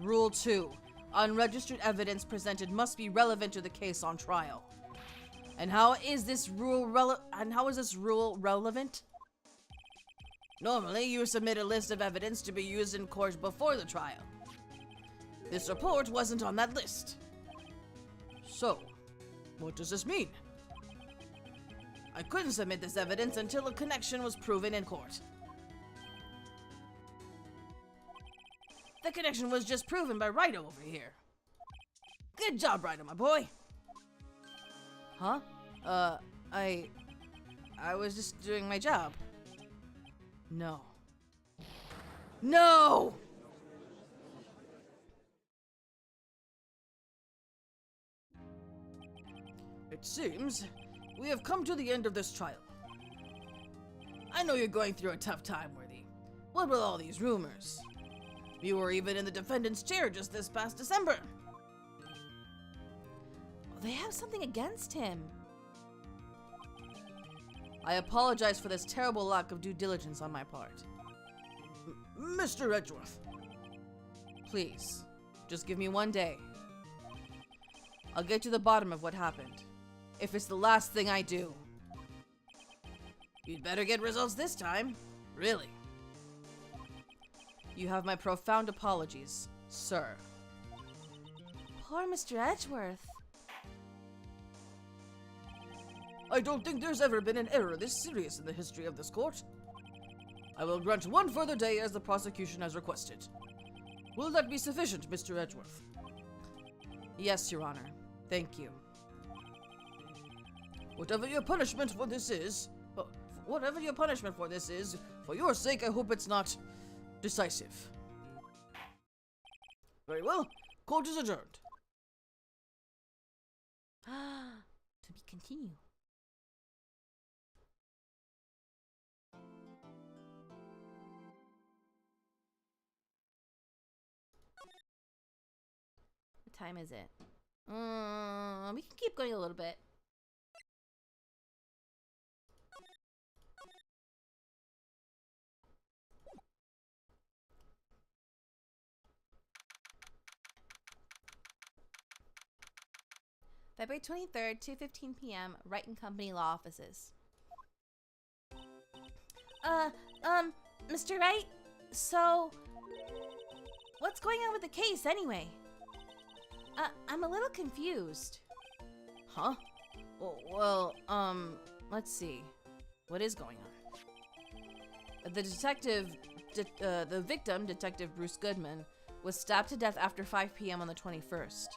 S3: Rule 2. Unregistered evidence presented must be relevant to the case on trial. And how is this rule relevant? Normally, you submit a list of evidence to be used in court before the trial. This report wasn't on that list. So, what does this mean? I couldn't submit this evidence until a connection was proven in court. The connection was just proven by Wright over here. Good job, Wright, my boy. Huh? I was just doing my job. No. No! It seems we have come to the end of this trial. I know you're going through a tough time, Worthy. What with all these rumors? You were even in the defendant's chair just this past December.
S2: They have something against him.
S3: I apologize for this terrible lack of due diligence on my part. Mr. Edgeworth. Please, just give me one day. I'll get to the bottom of what happened. If it's the last thing I do. You'd better get results this time. Really. You have my profound apologies, sir.
S2: Poor Mr. Edgeworth.
S3: I don't think there's ever been an error this serious in the history of this court. I will grant one further day as the prosecution has requested. Will that be sufficient, Mr. Edgeworth? Yes, Your Honor. Thank you. Whatever your punishment for this is, for your sake, I hope it's not decisive. Very well. Court is adjourned.
S2: To be continued. What time is it? We can keep going a little bit. February 23rd, 2:15 p.m., Wright & Company Law Offices. Mr. Wright? So, what's going on with the case anyway? I'm a little confused.
S3: Huh? Well, let's see. What is going on? The victim, Detective Bruce Goodman, was stabbed to death after 5 p.m. on the 21st.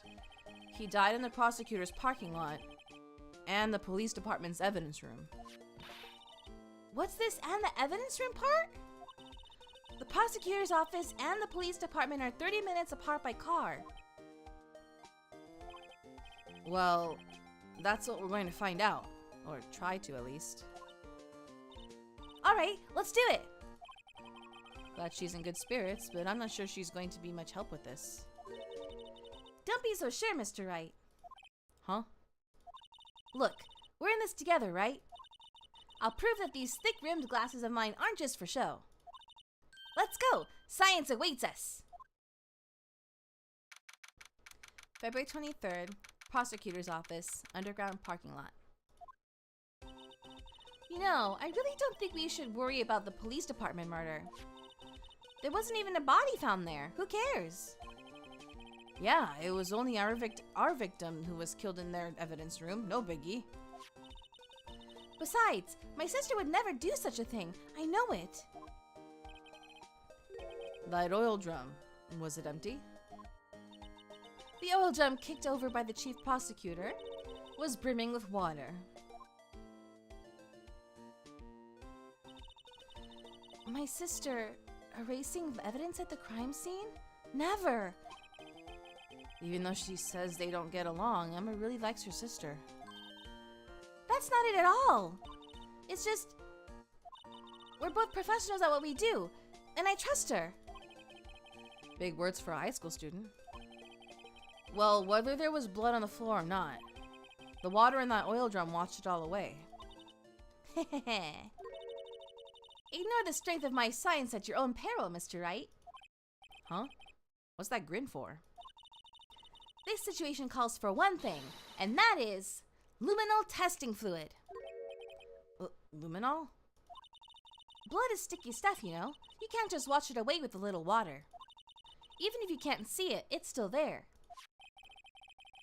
S3: He died in the prosecutor's parking lot and the police department's evidence room.
S2: What's this and the evidence room part? The prosecutor's office and the police department are 30 minutes apart by car.
S3: Well, that's what we're going to find out. Or try to, at least.
S2: Alright, let's do it!
S3: Glad she's in good spirits, but I'm not sure she's going to be much help with this.
S2: Don't be so sure, Mr. Wright.
S3: Huh?
S2: Look, we're in this together, right? I'll prove that these thick-rimmed glasses of mine aren't just for show. Let's go! Science awaits us!
S1: February 23rd, Prosecutor's Office, underground parking lot.
S2: You know, I really don't think we should worry about the police department murder. There wasn't even a body found there. Who cares?
S3: Yeah, it was only our victim who was killed in their evidence room. No biggie.
S2: Besides, my sister would never do such a thing. I know it.
S3: That oil drum. Was it empty?
S2: The oil drum kicked over by the chief prosecutor was brimming with water. My sister erasing evidence at the crime scene? Never!
S3: Even though she says they don't get along, Emma really likes her sister.
S2: That's not it at all! It's just... we're both professionals at what we do, and I trust her.
S3: Big words for a high school student. Well, whether there was blood on the floor or not, the water in that oil drum washed it all away.
S2: Ignore the strength of my science at your own peril, Mr. Wright.
S3: Huh? What's that grin for?
S2: This situation calls for one thing, and that is luminol testing fluid.
S3: Luminol?
S2: Blood is sticky stuff, you know. You can't just wash it away with a little water. Even if you can't see it, it's still there.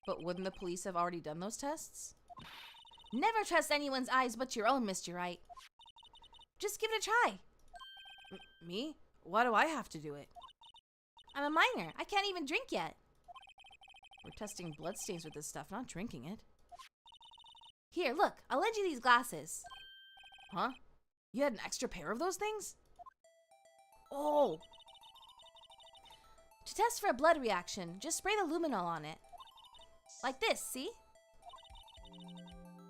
S1: But wouldn't the police have already done those tests?
S2: Never trust anyone's eyes but your own, Mr. Wright. Just give it a try.
S1: Me? Why do I have to do it?
S2: I'm a minor. I can't even drink yet.
S1: We're testing bloodstains with this stuff, not drinking it.
S2: Here, look. I'll lend you these glasses.
S1: Huh? You had an extra pair of those things? Oh!
S2: To test for a blood reaction, just spray the luminol on it. Like this, see?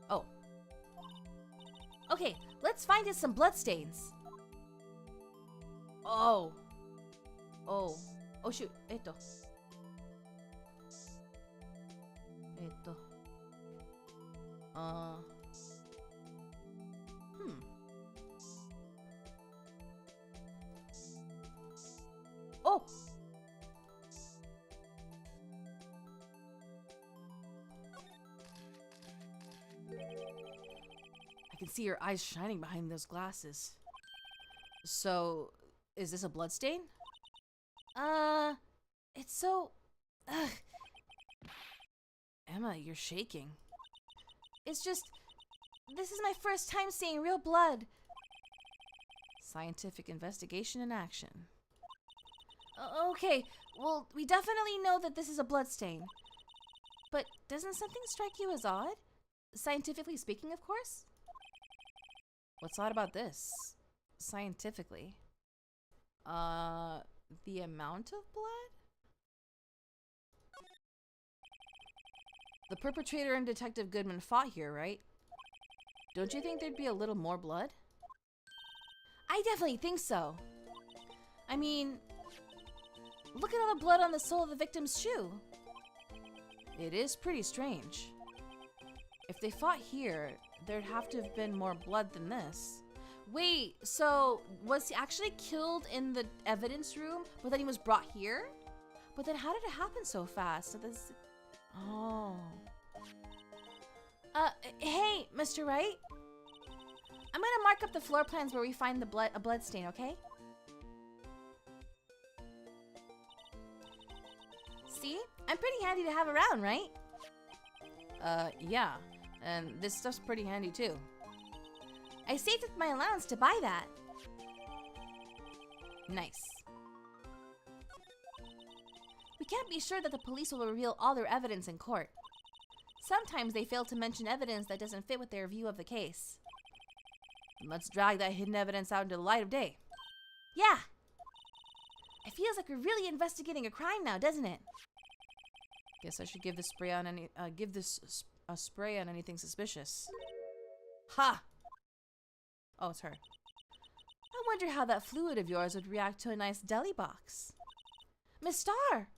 S1: Oh.
S2: Okay, let's find us some bloodstains.
S1: Oh. Oh. Oh shoot. Oh! I can see your eyes shining behind those glasses. So, is this a bloodstain?
S2: It's so... Ugh.
S1: Emma, you're shaking.
S2: It's just... This is my first time seeing real blood.
S1: Scientific investigation in action.
S2: Okay, well, we definitely know that this is a bloodstain. But doesn't something strike you as odd? Scientifically speaking, of course?
S1: What's odd about this? Scientifically? The amount of blood? The perpetrator and Detective Goodman fought here, right? Don't you think there'd be a little more blood?
S2: I definitely think so. I mean, look at all the blood on the sole of the victim's shoe.
S1: It is pretty strange. If they fought here, there'd have to have been more blood than this.
S2: Wait, so was he actually killed in the evidence room, but then he was brought here?
S1: But then how did it happen so fast? Oh.
S2: Hey, Mr. Wright? I'm gonna mark up the floor plans where we find a blood stain, okay? See? I'm pretty handy to have around, right?
S1: Yeah. And this stuff's pretty handy too.
S2: I saved up my allowance to buy that.
S1: Nice.
S2: We can't be sure that the police will reveal all their evidence in court. Sometimes they fail to mention evidence that doesn't fit with their view of the case.
S1: Let's drag that hidden evidence out into the light of day.
S2: Yeah. It feels like we're really investigating a crime now, doesn't it?
S1: Guess I should give this spray on a spray on anything suspicious. Ha! Oh, it's her.
S2: I wonder how that fluid of yours would react to a nice deli box. Miss Star!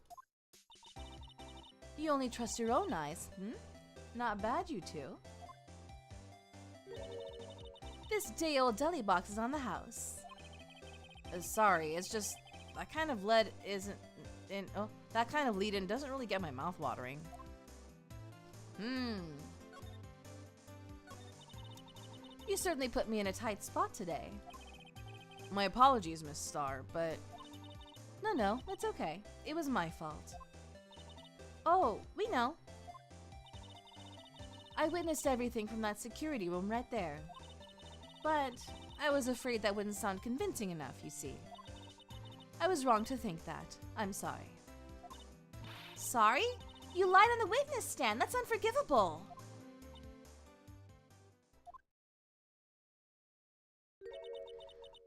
S1: You only trust your own eyes, Not bad, you two.
S2: This day-old deli box is on the house.
S1: Sorry, it's just that kind of lead isn't in. Oh, that kind of lead-in doesn't really get my mouth watering.
S2: You certainly put me in a tight spot today.
S1: My apologies, Miss Star, but
S2: No, it's okay. It was my fault. Oh, we know. I witnessed everything from that security room right there. But I was afraid that wouldn't sound convincing enough, you see. I was wrong to think that. I'm sorry. Sorry? You lied on the witness stand. That's unforgivable.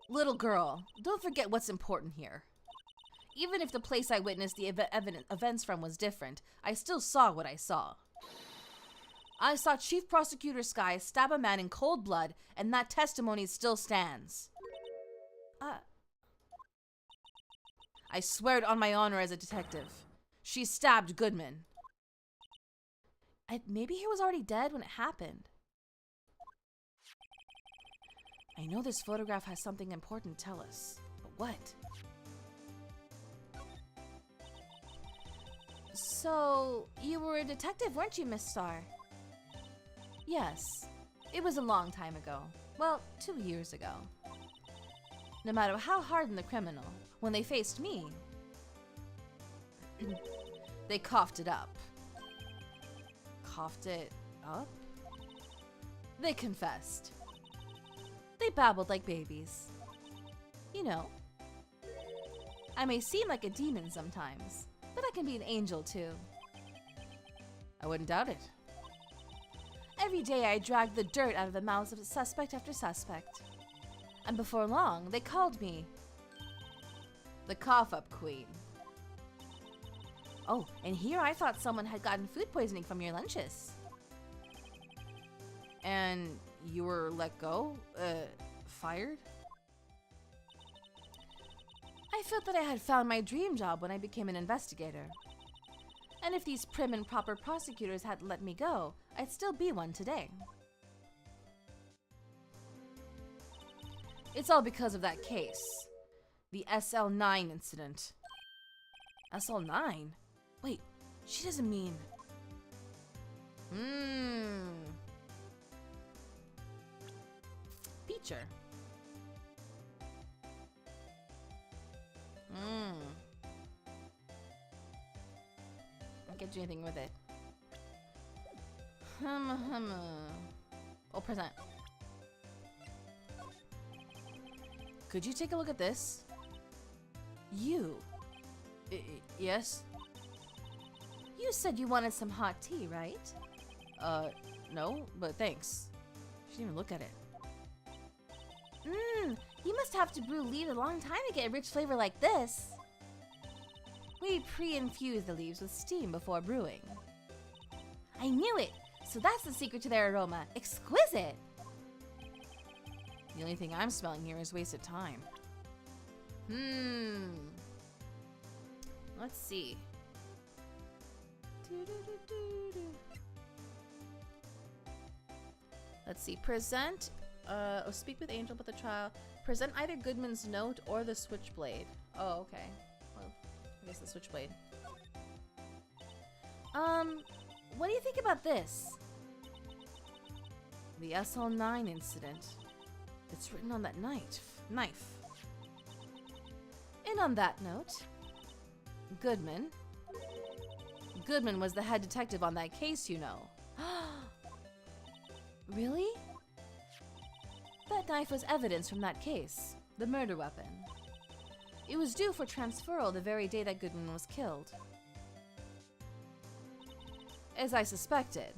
S1: Little girl, don't forget what's important here. Even if the place I witnessed the events from was different, I still saw what I saw. I saw Chief Prosecutor Sky stab a man in cold blood, and that testimony still stands. I swear it on my honor as a detective. She stabbed Goodman.
S2: Maybe he was already dead when it happened.
S1: I know this photograph has something important to tell us, but what?
S2: So, you were a detective, weren't you, Miss Star?
S1: Yes. It was a long time ago. Well, 2 years ago.
S2: no matter how hardened the criminal, when they faced me, they coughed it up. Coughed it up? They confessed. They babbled like babies. You know, I may seem like a demon sometimes, but I can be an angel too. I wouldn't doubt it. Every day I dragged the dirt out of the mouths of suspect after suspect. And before long, they called me the cough-up queen. Oh, and here I thought someone had gotten food poisoning from your lunches. And you were let go? Fired? I felt that I had found my dream job when I became an investigator. And if these prim and proper prosecutors hadn't let me go, I'd still be one today. It's all because of that case. The SL9 incident. SL9? Wait, she doesn't mean... Feature. Can't do anything with it. Oh, present. Could you take a look at this? You? Yes? You said you wanted some hot tea, right? No, but thanks. She didn't even look at it. You must have to brew leaves a long time to get a rich flavor like this. We pre-infuse the leaves with steam before brewing. I knew it! So that's the secret to their aroma. Exquisite! The only thing I'm smelling here is wasted time. Let's see. Let's see. Present. Speak with Angel about the trial. Present either Goodman's note or the switchblade. Oh, okay. Well, I guess the switchblade. What do you think about this? The SL9 incident. It's written on that knife. And on that note, Goodman was the head detective on that case, you know. Really? That knife was evidence from that case, the murder weapon. It was due for transferal the very day that Goodman was killed. As I suspected,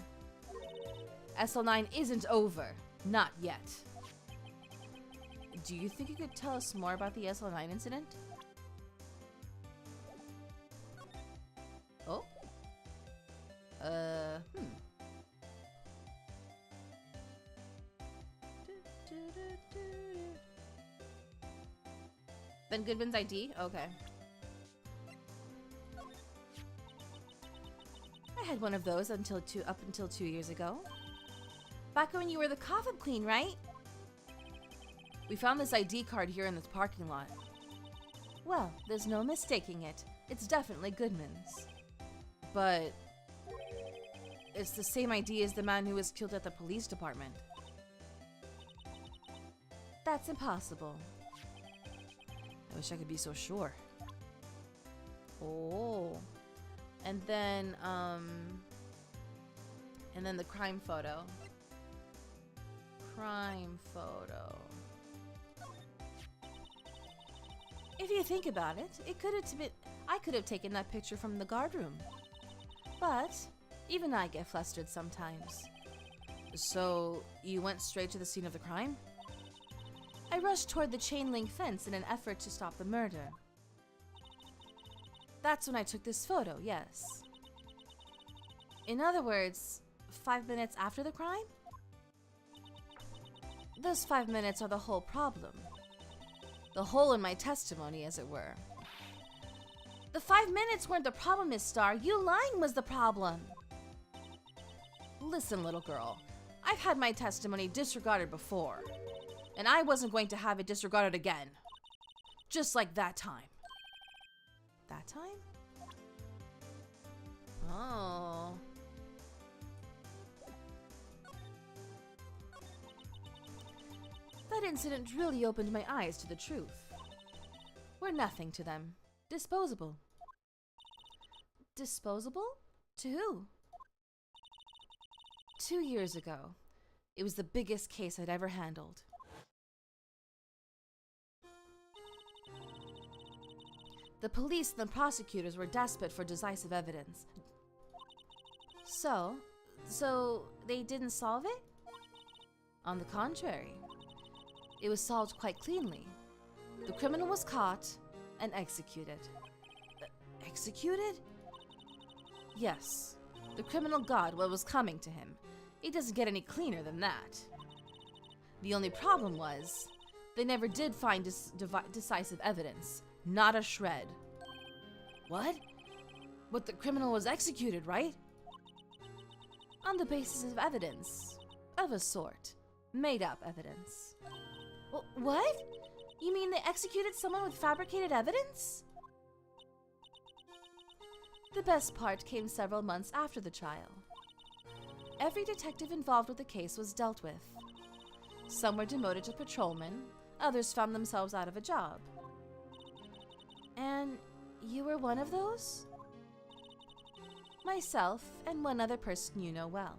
S2: SL9 isn't over. Not yet. Do you think you could tell us more about the SL9 incident? Oh? Then Goodman's ID? Okay. I had one of those up until 2 years ago. Back when you were the coffin queen, right? We found this ID card here in this parking lot. Well, there's no mistaking it. It's definitely Goodman's. But it's the same ID as the man who was killed at the police department. That's impossible. I wish I could be so sure. Oh. And then the crime photo. Crime photo. If you think about it, I could have taken that picture from the guard room. But even I get flustered sometimes. So, you went straight to the scene of the crime? I rushed toward the chain link fence in an effort to stop the murder. That's when I took this photo, yes. In other words, 5 minutes after the crime? Those 5 minutes are the whole problem. The hole in my testimony, as it were. The 5 minutes weren't the problem, Miss Starr. You lying was the problem. Listen, little girl. I've had my testimony disregarded before. And I wasn't going to have it disregarded again. Just like that time. That time? Oh. That incident really opened my eyes to the truth. We're nothing to them. Disposable. Disposable? To who? 2 years ago. It was the biggest case I'd ever handled. The police and the prosecutors were desperate for decisive evidence. So they didn't solve it? On the contrary, it was solved quite cleanly. The criminal was caught and executed. Executed? Yes. The criminal got what was coming to him. It doesn't get any cleaner than that. The only problem was, they never did find decisive evidence. Not a shred. What? But the criminal was executed, right? On the basis of evidence. Of a sort. Made up evidence. What? You mean they executed someone with fabricated evidence? The best part came several months after the trial. Every detective involved with the case was dealt with. Some were demoted to patrolmen, others found themselves out of a job. And you were one of those? Myself and one other person you know well.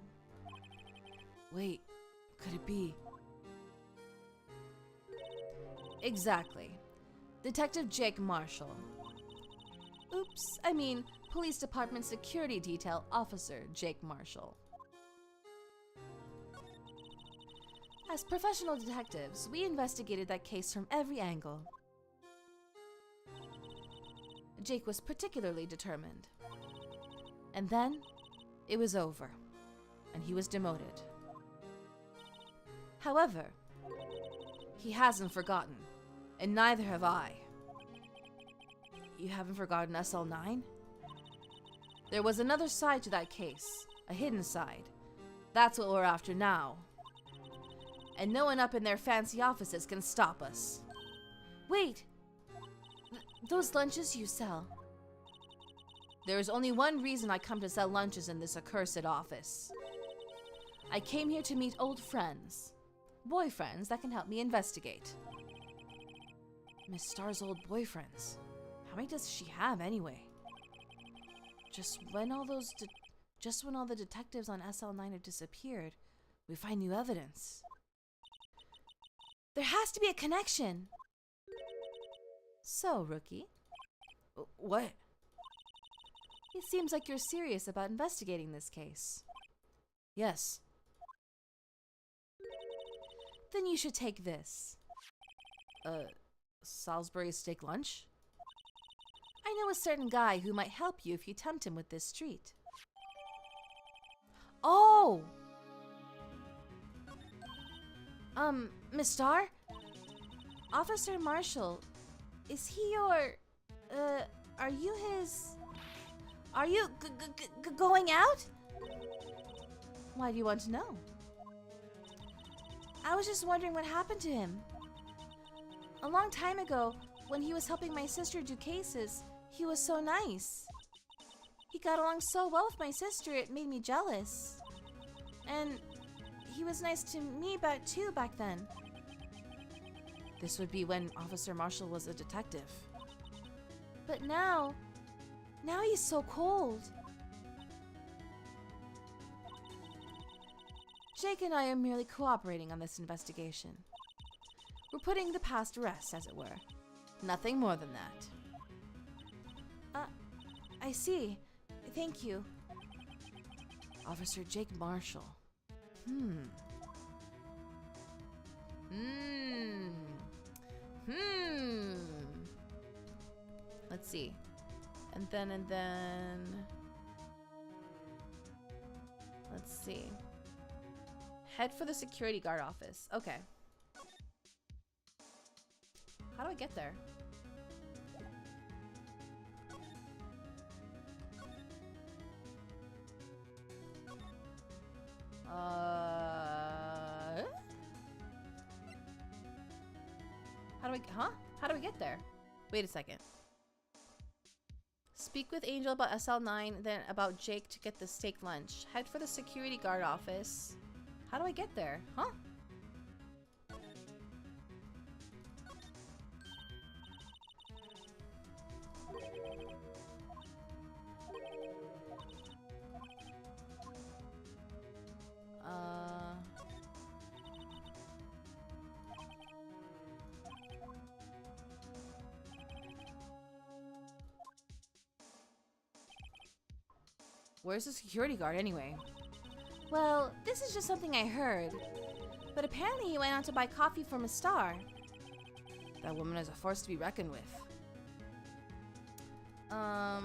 S2: Wait, could it be? Exactly. Detective Jake Marshall. Oops, I mean Police Department Security Detail Officer Jake Marshall. As professional detectives, we investigated that case from every angle. Jake was particularly determined. And then, it was over, and he was demoted. However, he hasn't forgotten, and neither have I. You haven't forgotten SL9? There was another side to that case, a hidden side. That's what we're after now. And no one up in their fancy offices can stop us. Wait! Those lunches you sell. There is only one reason I come to sell lunches in this accursed office. I came here to meet old friends. Boyfriends that can help me investigate. Miss Star's old boyfriends. How many does she have anyway? Just when all the detectives on SL9 have disappeared, we find new evidence. There has to be a connection. So, rookie. What? It seems like you're serious about investigating this case. Yes. Then you should take this. Salisbury steak lunch? I know a certain guy who might help you if you tempt him with this treat. Oh! Miss Starr? Officer Marshall, is he your, are you his... Are you going out? Why do you want to know? I was just wondering what happened to him. A long time ago, when he was helping my sister do cases, he was so nice. He got along so well with my sister, it made me jealous. And he was nice to me too back then. This would be when Officer Marshall was a detective. But now he's so cold. Jake and I are merely cooperating on this investigation. We're putting the past to rest, as it were. Nothing more than that. I see. Thank you. Officer Jake Marshall. Let's see. And then... Let's see. Head for the security guard office. Okay. How do I get there? How do we get there? Wait a second. Speak with Angel about SL9, then about Jake to get the steak lunch. Head for the security guard office. How do I get there? Huh? Where's the security guard anyway? Well, this is just something I heard. But apparently he went out to buy coffee from a star. That woman is a force to be reckoned with. How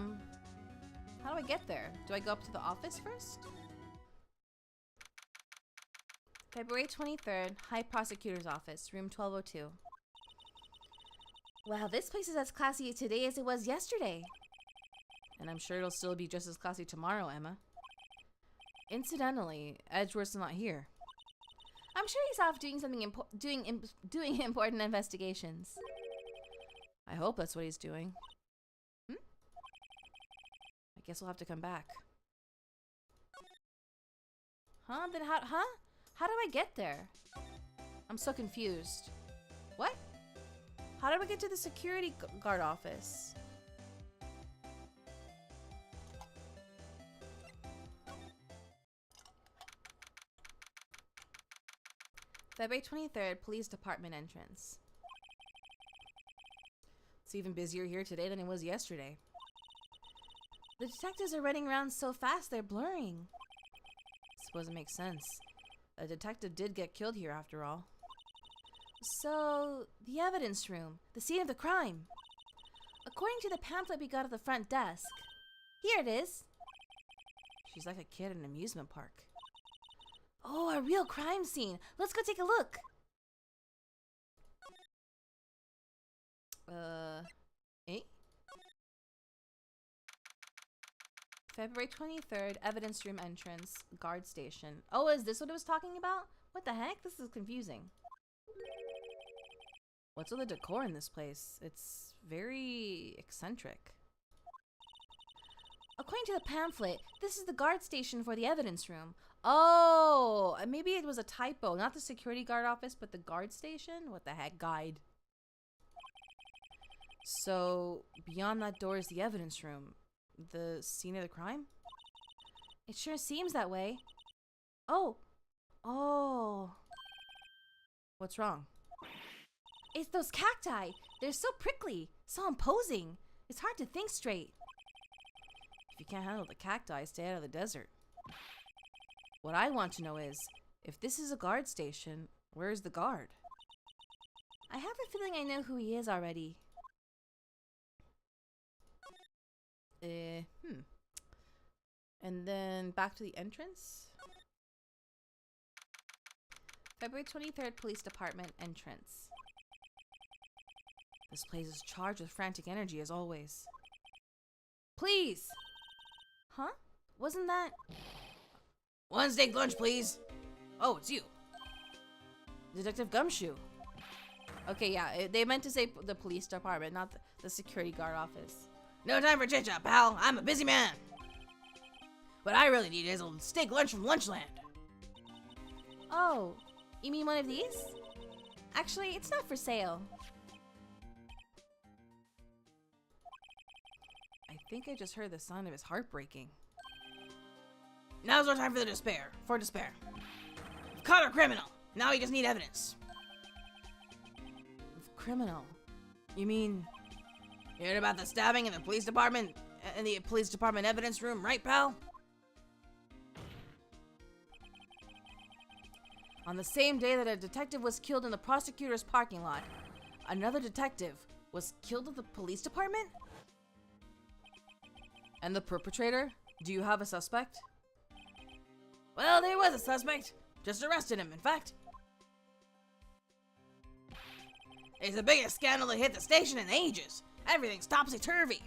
S2: do I get there? Do I go up to the office first? February 23rd, High Prosecutor's Office, room 1202. Wow, this place is as classy today as it was yesterday. And I'm sure it'll still be just as classy tomorrow, Emma. Incidentally, Edgeworth's not here. I'm sure he's off doing something doing important investigations. I hope that's what he's doing. I guess we'll have to come back. Huh? Then how do I get there? I'm so confused. What? How do I get to the security guard office? February 23rd, Police Department entrance. It's even busier here today than it was yesterday. The detectives are running around so fast they're blurring. Suppose it makes sense. A detective did get killed here after all. So, the evidence room, the scene of the crime. According to the pamphlet we got at the front desk. Here it is. She's like a kid in an amusement park. Oh, a real crime scene. Let's go take a look. Eh? February 23rd, evidence room entrance, guard station. Oh, is this what it was talking about? What the heck? This is confusing. What's with the decor in this place? It's very eccentric. According to the pamphlet, this is the guard station for the evidence room. Oh, maybe it was a typo. Not the security guard office, but the guard station? What the heck? Guide. So, beyond that door is the evidence room. The scene of the crime? It sure seems that way. Oh. Oh. What's wrong? It's those cacti. They're so prickly, so imposing. It's hard to think straight. If you can't handle the cacti, stay out of the desert. What I want to know is, if this is a guard station, where's the guard? I have a feeling I know who he is already. And then back to the entrance. February 23rd, Police Department entrance. This place is charged with frantic energy as always. Please! Huh? Wasn't that...
S3: One steak lunch, please. Oh, it's you.
S2: Detective Gumshoe. Okay, yeah, they meant to say the police department, not the security guard office.
S3: No time for chit-chat, pal. I'm a busy man. What I really need is a steak lunch from Lunchland.
S2: Oh, you mean one of these? Actually, it's not for sale. I think I just heard the sound of his heart breaking.
S3: Now's no time for despair. We've caught our criminal. Now we just need evidence.
S2: Criminal? You mean...
S3: You heard about the stabbing in the police department evidence room, right, pal?
S2: On the same day that a detective was killed in the prosecutor's parking lot, another detective was killed at the police department? And the perpetrator? Do you have a suspect?
S3: Well, there was a suspect. Just arrested him, in fact. It's the biggest scandal that hit the station in ages. Everything's topsy-turvy.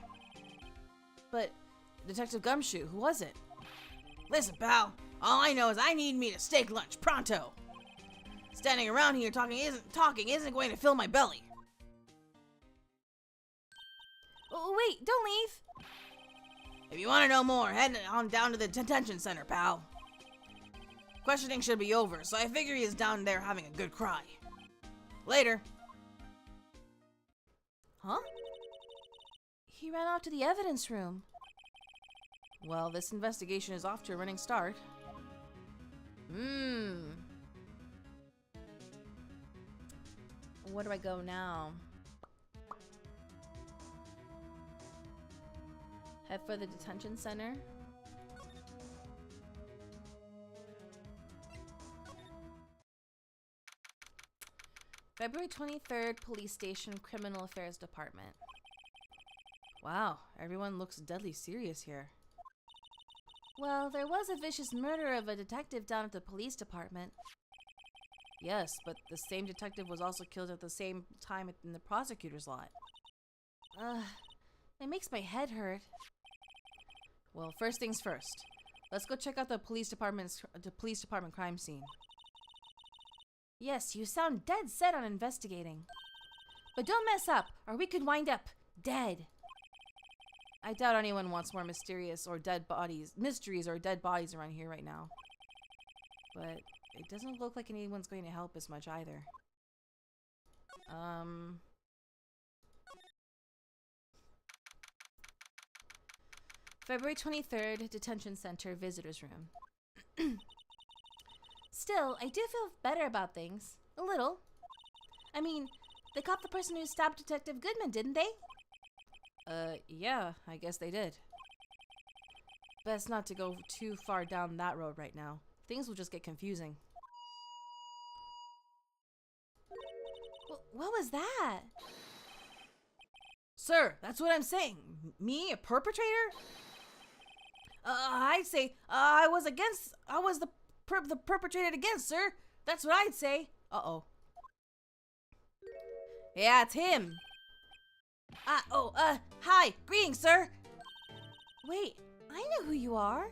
S2: But Detective Gumshoe, who was it?
S3: Listen, pal. All I know is I need me a steak lunch, pronto. Standing around here talking isn't going to fill my belly.
S2: Oh, wait, don't leave.
S3: If you want to know more, head on down to the detention center, pal. Questioning should be over, so I figure he's down there having a good cry. Later.
S2: Huh? He ran off to the evidence room. Well, this investigation is off to a running start. Where do I go now? Head for the detention center. February 23rd, Police Station, Criminal Affairs Department. Wow, everyone looks deadly serious here. Well, there was a vicious murder of a detective down at the police department. Yes, but the same detective was also killed at the same time in the prosecutor's lot. It makes my head hurt. Well, first things first. Let's go check out the police department crime scene. Yes, you sound dead set on investigating. But don't mess up, or we could wind up dead. I doubt anyone wants more mysteries or dead bodies around here right now. But it doesn't look like anyone's going to help as much either. February 23rd, Detention Center, Visitors Room. Still, I do feel better about things. A little. I mean, they caught the person who stabbed Detective Goodman, didn't they? Yeah, I guess they did. Best not to go too far down that road right now. Things will just get confusing. What was that?
S3: Sir, that's what I'm saying. Me, a perpetrator? I'd say I was the perpetrated against, sir. That's what I'd say. Uh-oh. Yeah, it's him. Hi. Greetings, sir.
S2: Wait, I know who you are.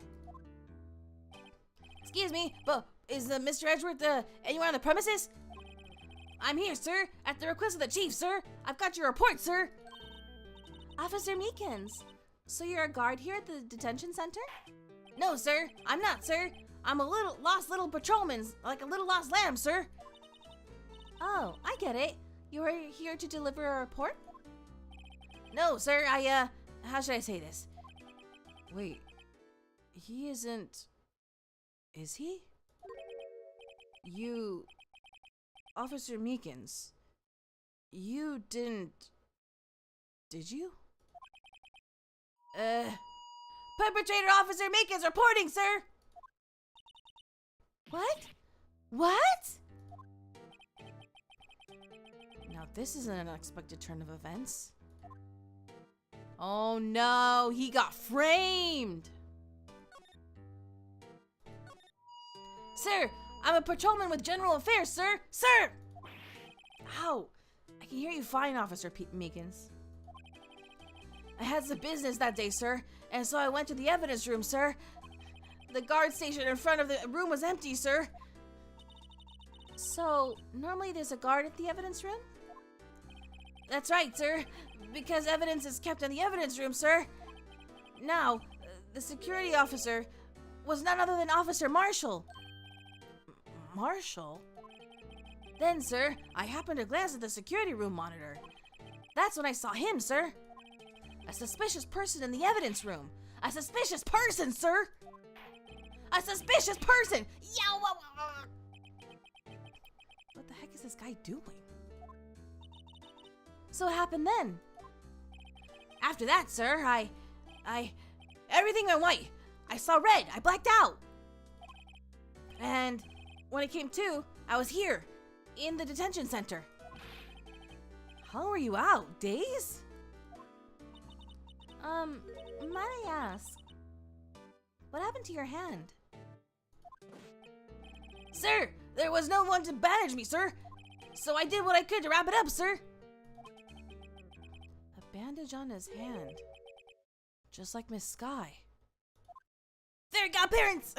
S3: Excuse me, but is Mr. Edgeworth anywhere on the premises? I'm here, sir, at the request of the chief, sir. I've got your report, sir.
S2: Officer Meekins, so you're a guard here at the detention center?
S3: No, sir, I'm not, sir. I'm a lost little patrolman, like a little lost lamb, sir.
S2: Oh, I get it. You are here to deliver a report?
S3: No, sir, how should I say this? Wait, he isn't... Is he? You... Officer Meekins, you didn't... Did you? Perpetrator Officer Meekins reporting, sir!
S2: What? What?
S3: Now this is an unexpected turn of events. Oh no, he got framed! Sir, I'm a patrolman with General Affairs, sir! Sir! Ow! I can hear you fine, Officer Meekins. I had some business that day, sir, and so I went to the evidence room, sir. The guard station in front of the room was empty, sir.
S2: So, normally there's a guard at the evidence room?
S3: That's right, sir, because evidence is kept in the evidence room, sir. Now, the security officer was none other than Officer Marshall. Marshall? Then, sir, I happened to glance at the security room monitor. That's when I saw him, sir. A suspicious person in the evidence room. A suspicious person, sir! A suspicious person! What the heck is this guy doing?
S2: So what happened then?
S3: After that, sir, everything went white. I saw red. I blacked out. And when it came to, I was here, in the detention center. How long were you out? Days?
S2: Might I ask, what happened to your hand?
S3: Sir, there was no one to bandage me, sir. So I did what I could to wrap it up, sir.
S2: A bandage on his hand. Just like Miss Sky.
S3: There, got parents!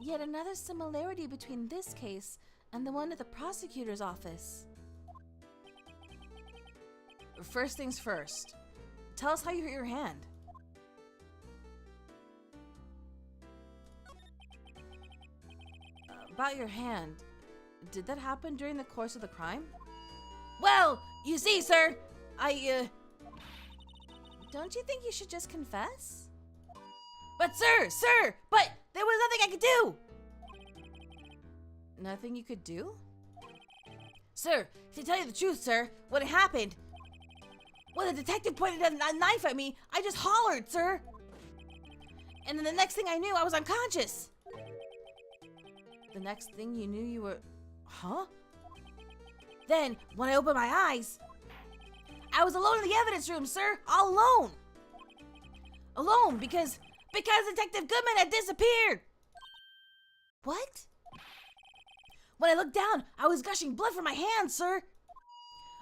S2: Yet another similarity between this case and the one at the prosecutor's office.
S3: First things first. Tell us how you hurt your hand. About your hand. Did that happen during the course of the crime? Well, you see, sir,
S2: Don't you think you should just confess?
S3: But sir, but there was nothing I could do!
S2: Nothing you could do?
S3: Sir, to tell you the truth, sir, what had happened, when the detective pointed a knife at me, I just hollered, sir! And then the next thing I knew, I was unconscious!
S2: the next thing you knew you were... Huh? Then, when I opened my eyes, I was alone in the evidence room, sir! All alone! Alone because Detective Goodman had disappeared! What? When I looked down, I was gushing blood from my hands, sir!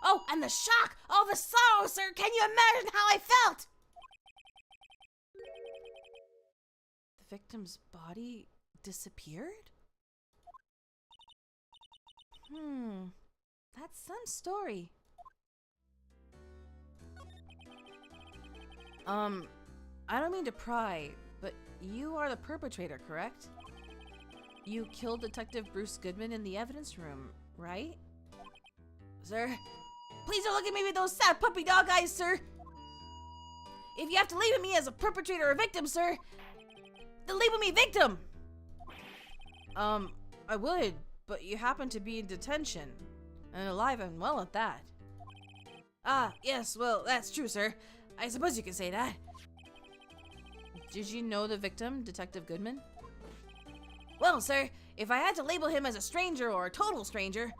S2: Oh, and the shock! Oh, the sorrow, sir! Can you imagine how I felt? The victim's body disappeared? That's some story. I don't mean to pry, but you are the perpetrator, correct? You killed Detective Bruce Goodman in the evidence room, right? Sir, please don't look at me with those sad puppy dog eyes, sir! If you have to label me as a perpetrator or victim, sir, then label me victim! I would, but you happen to be in detention. And alive and well at that. Ah, yes, well, that's true, sir. I suppose you could say that. Did you know the victim, Detective Goodman? Well, sir, if I had to label him as a stranger or a total stranger,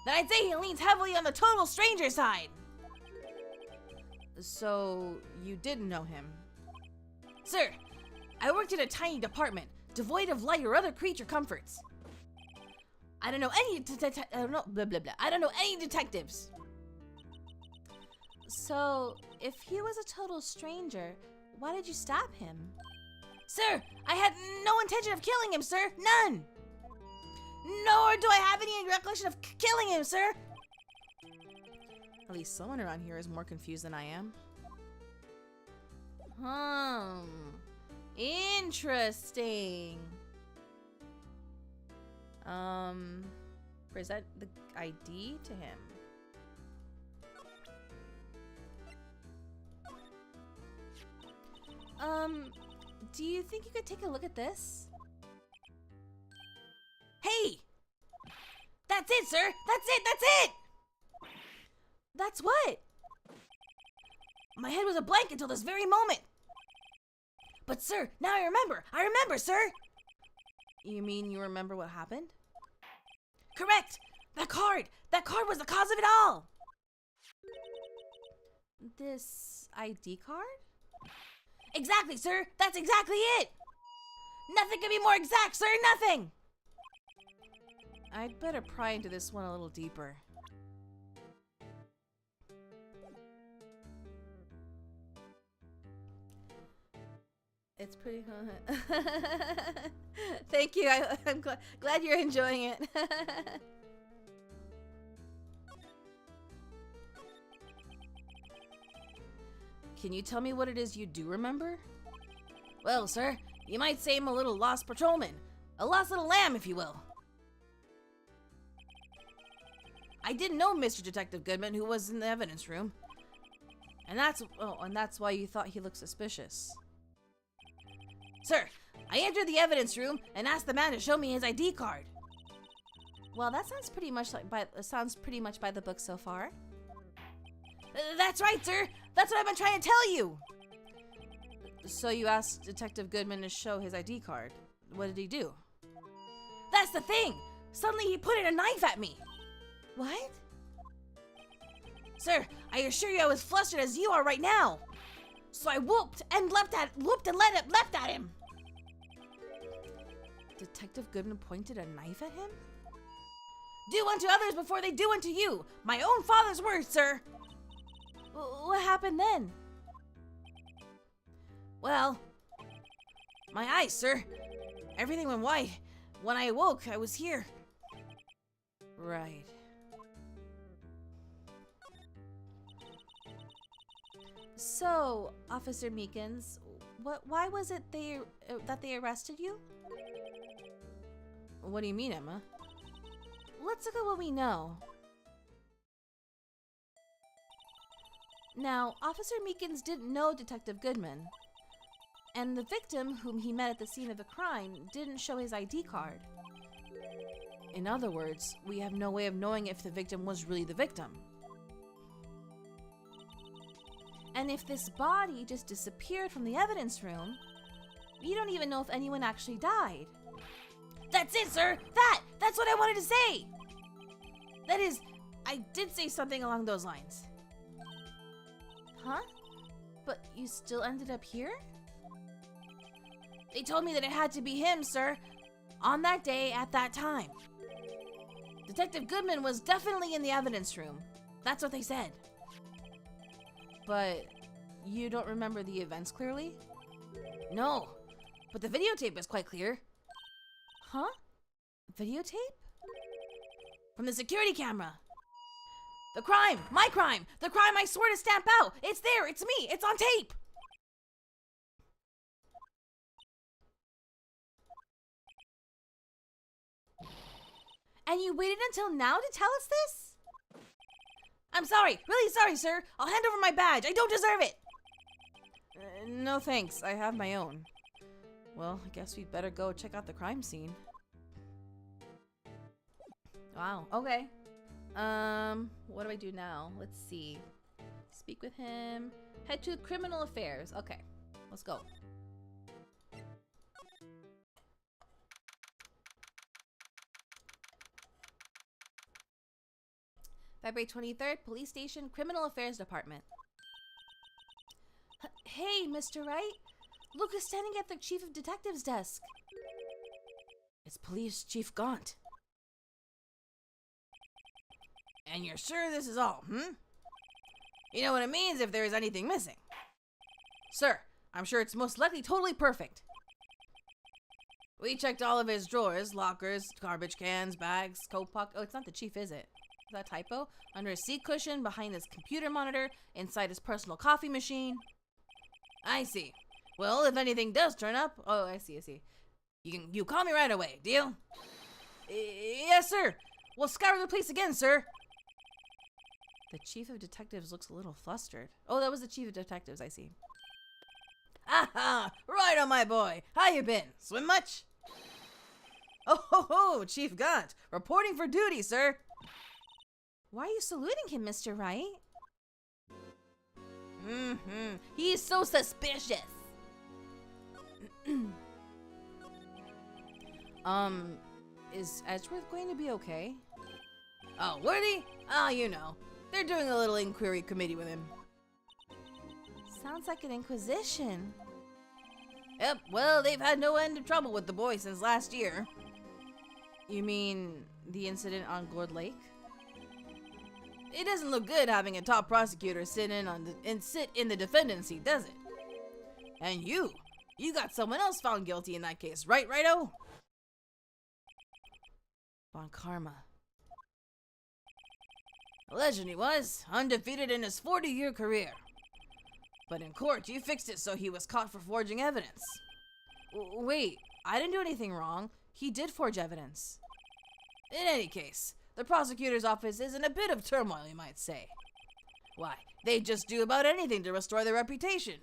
S2: then I'd say he leans heavily on the total stranger side. So, you didn't know him? Sir, I worked in a tiny department, devoid of light or other creature comforts. I don't know any I don't know any detectives. So, if he was a total stranger, why did you stab him? Sir, I had no intention of killing him, sir. None. Nor do I have any recollection of killing him, sir. At least someone around here is more confused than I am. Interesting. Present the ID to him. Do you think you could take a look at this? Hey! That's it, sir! That's it! That's it! That's what? My head was a blank until this very moment. But sir, now I remember! I remember, sir! You mean you remember what happened? Correct! That card! That card was the cause of it all! This ID card? Exactly, sir! That's exactly it! Nothing could be more exact, sir! Nothing! I'd better pry into this one a little deeper. It's pretty Thank you. I'm glad you're enjoying it. Can you tell me what it is you do remember? Well, sir, you might say I'm a little lost patrolman. A lost little lamb, if you will. I didn't know Mr. Detective Goodman, who was in the evidence room. And that's why you thought he looked suspicious. Sir, I entered the evidence room and asked the man to show me his ID card. Well, that sounds pretty much by the book so far. That's right, sir. That's what I've been trying to tell you. So you asked Detective Goodman to show his ID card. What did he do? That's the thing. Suddenly he pointed a knife at me. What? Sir, I assure you I was flustered as you are right now. So I whooped and leapt at him. Detective Goodman pointed a knife at him? Do unto others before they do unto you. My own father's words, sir. What happened then? Well, my eyes, sir. Everything went white. When I awoke, I was here. Right. So, Officer Meekins, why was it that they arrested you? What do you mean, Emma? Let's look at what we know. Now, Officer Meekins didn't know Detective Goodman, and the victim whom he met at the scene of the crime didn't show his ID card. In other words, we have no way of knowing if the victim was really the victim. And if this body just disappeared from the evidence room, we don't even know if anyone actually died. That's it, sir! That's what I wanted to say! That is, I did say something along those lines. Huh? But you still ended up here? They told me that it had to be him, sir. On that day, at that time. Detective Goodman was definitely in the evidence room. That's what they said. But you don't remember the events clearly? No, but the videotape is quite clear. Huh? Videotape? From the security camera. The crime! My crime! The crime I swore to stamp out! It's there! It's me! It's on tape! And you waited until now to tell us this? I'm sorry! Really sorry, sir! I'll hand over my badge! I don't deserve it!
S3: No thanks, I have my own. Well, I guess we'd better go check out the crime scene.
S1: Wow, okay. What do I do now? Let's see. Speak with him. Head to criminal affairs. Okay, let's go. February 23rd, Police Station, Criminal Affairs Department. Hey, Mr. Wright. Luke is standing at the Chief of Detectives' desk.
S3: It's Police Chief Cont. And you're sure this is all, You know what it means if there is anything missing. Sir, I'm sure it's most likely totally perfect. We checked all of his drawers, lockers, garbage cans, bags, coat pocket. Oh, it's not the chief, is it? Is that a typo? Under his seat cushion, behind his computer monitor, inside his personal coffee machine. I see. Well, if anything does turn up, oh, I see. You call me right away, deal? Yes, sir. We'll scour the place again, sir. The Chief of Detectives looks a little flustered. Oh, that was the Chief of Detectives, I see. Aha! Right on, my boy. How you been? Swim much? Oh, ho, Chief Gant. Reporting for duty, sir.
S1: Why are you saluting him, Mr. Wright? He's so suspicious.
S3: Is Edgeworth going to be okay? Oh, Worthy? Ah, you know. They're doing a little inquiry committee with him.
S1: Sounds like an inquisition.
S3: Yep, well, they've had no end of trouble with the boy since last year. You mean the incident on Gourd Lake? It doesn't look good having a top prosecutor sit in the defendant's seat, does it? And you got someone else found guilty in that case, right, Righto? Von Karma. Legend he was, undefeated in his 40-year career. But in court, you fixed it so he was caught for forging evidence. Wait, I didn't do anything wrong. He did forge evidence. In any case, the prosecutor's office is in a bit of turmoil, you might say. Why, they just do about anything to restore their reputation.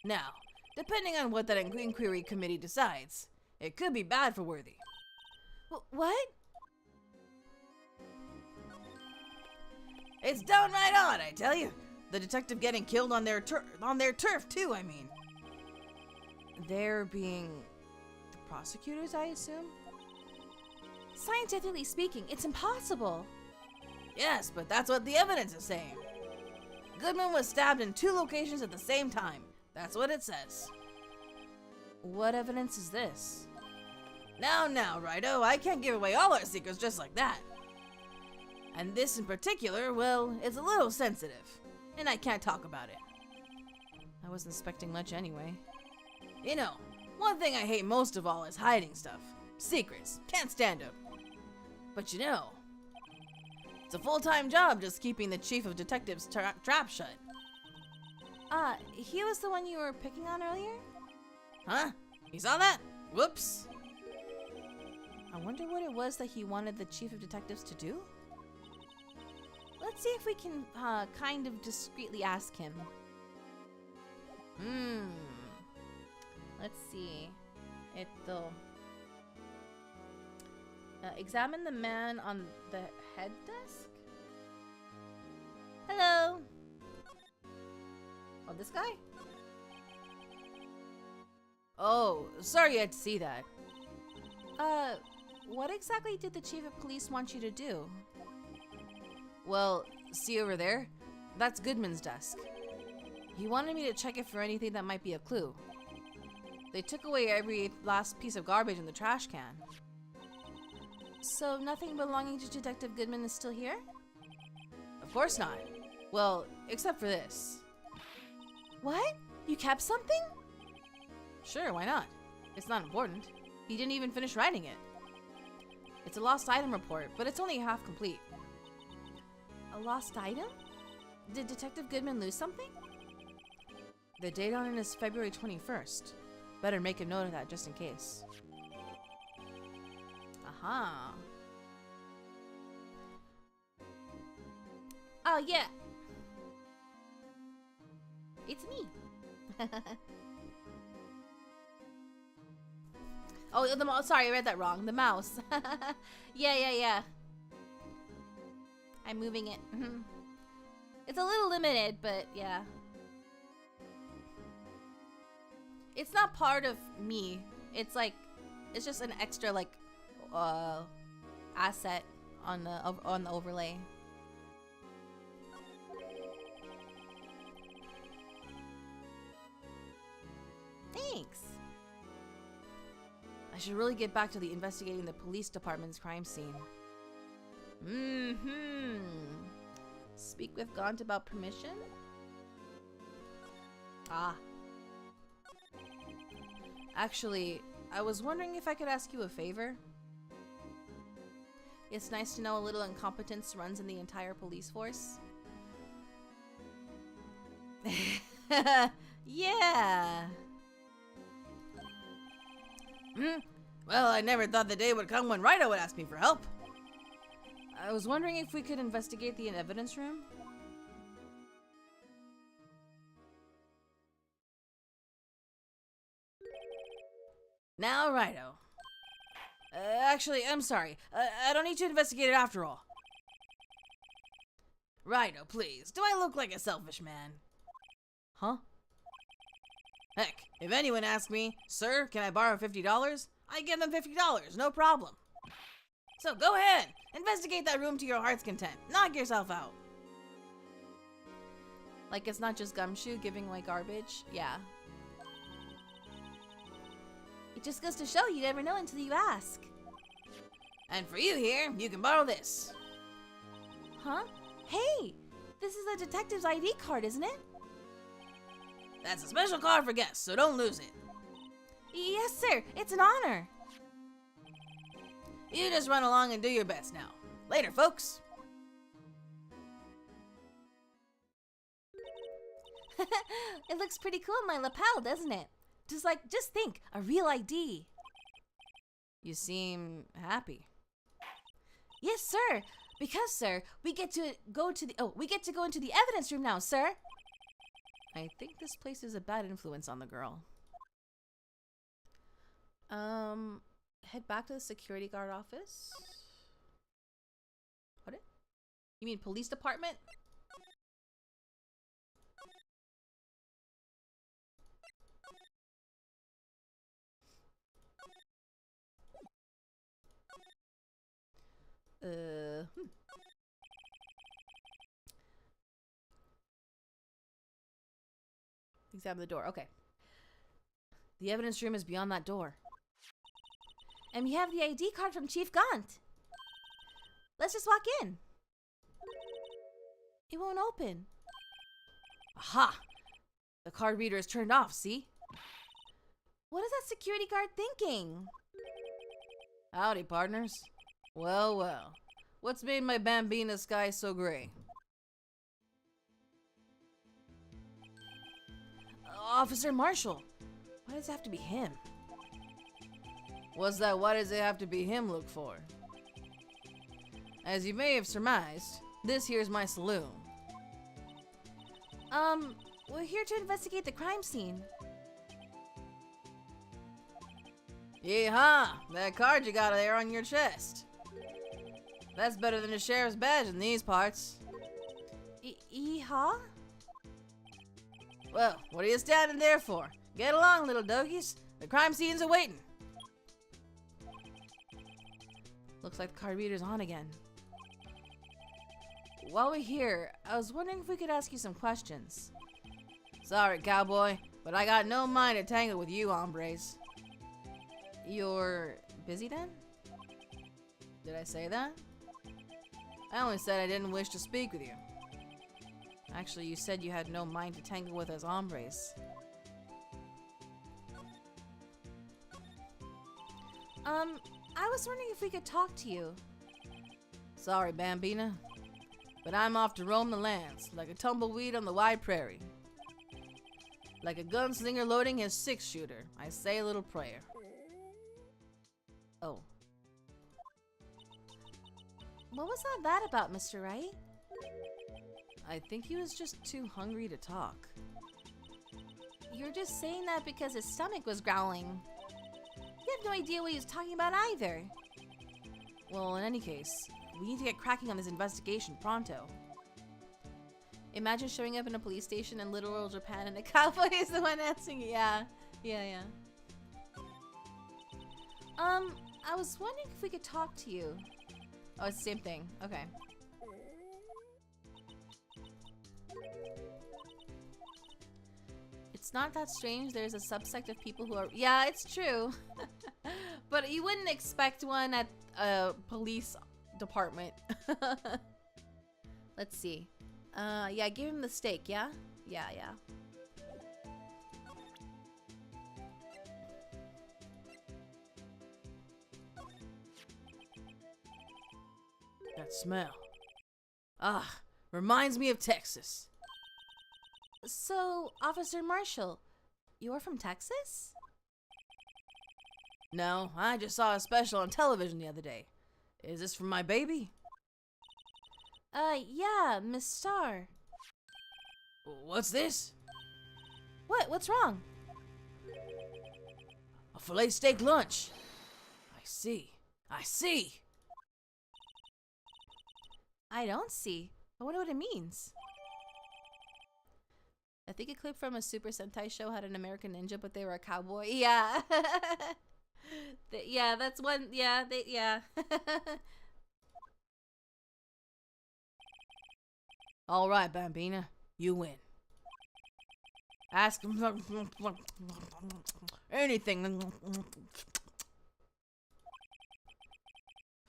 S3: Now, depending on what that inquiry committee decides, it could be bad for Worthy.
S1: What?
S3: It's downright odd, I tell you. The detective getting killed on their turf too, I mean. They're being the prosecutors, I assume?
S1: Scientifically speaking, it's impossible.
S3: Yes, but that's what the evidence is saying. Goodman was stabbed in 2 locations at the same time. That's what it says.
S1: What evidence is this?
S3: Now, Righto, I can't give away all our secrets just like that. And this in particular, well, it's a little sensitive. And I can't talk about it. I wasn't expecting much anyway. You know, one thing I hate most of all is hiding stuff. Secrets. Can't stand them. But you know, it's a full-time job just keeping the Chief of Detectives' trap shut.
S1: He was the one you were picking on earlier?
S3: Huh? You saw that? Whoops.
S1: I wonder what it was that he wanted the Chief of Detectives to do? Let's see if we can, kind of discreetly ask him. Let's see. Examine the man on the head desk? Hello? Oh, this guy?
S3: Oh, sorry you had to see that.
S2: What exactly did the chief of police want you to do?
S3: Well, see over there? That's Goodman's desk.
S2: He wanted me to check it for anything that might be a clue. They took away every last piece of garbage in the trash can. So nothing belonging to Detective Goodman is still here?
S3: Of course not. Well, except for this.
S2: What? You kept something?
S3: Sure, why not? It's not important. He didn't even finish writing it.
S2: It's a lost item report, but it's only half complete. A lost item? Did Detective Goodman lose something?
S3: The date on it is February 21st. Better make a note of that just in case.
S2: Aha. Oh, yeah. It's me. Oh, sorry, I read that wrong. The mouse. Yeah. I'm moving it. It's a little limited, but yeah. It's not part of me. It's like, it's just an extra like asset on the overlay. Thanks.
S3: I should really get back to the investigating the police department's crime scene.
S2: Speak with Cont about permission? Ah.
S3: Actually, I was wondering if I could ask you a favor.
S2: It's nice to know a little incompetence runs in the entire police force. Yeah.
S3: Well, I never thought the day would come when Wright would ask me for help. I was wondering if we could investigate the evidence room. Now, Righto. Actually, I'm sorry. I don't need to investigate it after all. Righto, please. Do I look like a selfish man? Huh? Heck, if anyone asks me, "Sir, can I borrow $50?" I give them $50, no problem. So go ahead, investigate that room to your heart's content. Knock yourself out.
S2: Like it's not just Gumshoe giving away garbage? Yeah. It just goes to show you never know until you ask.
S3: And for you here, you can borrow this.
S2: Huh? Hey! This is a detective's ID card, isn't it?
S3: That's a special card for guests, so don't lose it.
S2: Yes, sir. It's an honor.
S3: You just run along and do your best now. Later, folks.
S2: It looks pretty cool in my lapel, doesn't it? Just think, a real ID.
S3: You seem happy.
S2: Yes, sir. Because, sir, we get to go into the evidence room now, sir.
S3: I think this place is a bad influence on the girl.
S2: Head back to the security guard office. What? You mean police department? Examine the door. Okay.
S3: The evidence room is beyond that door.
S2: And we have the ID card from Chief Cont. Let's just walk in. It won't open.
S3: Aha! The card reader is turned off, see?
S2: What is that security guard thinking?
S3: Howdy, partners. Well, well. What's made my Bambina sky so gray? Officer Marshall. Why does it have to be him? What's that why does it have to be him look for? As you may have surmised, this here's my saloon.
S2: We're here to investigate the crime scene.
S3: Yeehaw! That card you got there on your chest. That's better than a sheriff's badge in these parts.
S2: Yeehaw?
S3: Well, what are you standing there for? Get along, little dogies. The crime scene's awaiting.
S2: Looks like the card reader's on again. While we're here, I was wondering if we could ask you some questions.
S3: Sorry, cowboy, but I got no mind to tangle with you hombres.
S2: You're busy then?
S3: Did I say that? I only said I didn't wish to speak with you.
S2: Actually, you said you had no mind to tangle with us hombres. I was wondering if we could talk to you.
S3: Sorry, Bambina, but I'm off to roam the lands like a tumbleweed on the wide prairie. Like a gunslinger loading his six-shooter, I say a little prayer.
S2: Oh. What was all that about, Mr. Wright?
S3: I think he was just too hungry to talk.
S2: You're just saying that because his stomach was growling. You have no idea what he was talking about either.
S3: Well, in any case, we need to get cracking on this investigation pronto.
S2: Imagine showing up in a police station in literal Japan and a cowboy is the one answering. Yeah. I was wondering if we could talk to you.
S3: Oh, it's the same thing. Okay.
S2: It's not that strange there's a subsect of people who are... Yeah, it's true. But you wouldn't expect one at a police department. Let's see. Yeah, give him the steak, yeah? Yeah.
S3: That smell. Ah, reminds me of Texas.
S2: So, Officer Marshall, you're from Texas?
S3: No, I just saw a special on television the other day. Is this from my baby?
S2: Yeah, Miss Starr.
S3: What's this?
S2: What? What's wrong?
S3: A filet steak lunch. I see.
S2: I don't see. I wonder what it means. I think a clip from a Super Sentai show had an American ninja, but they were a cowboy. Yeah. Yeah, that's one. Yeah, yeah.
S3: All right, Bambina, you win. Ask him anything.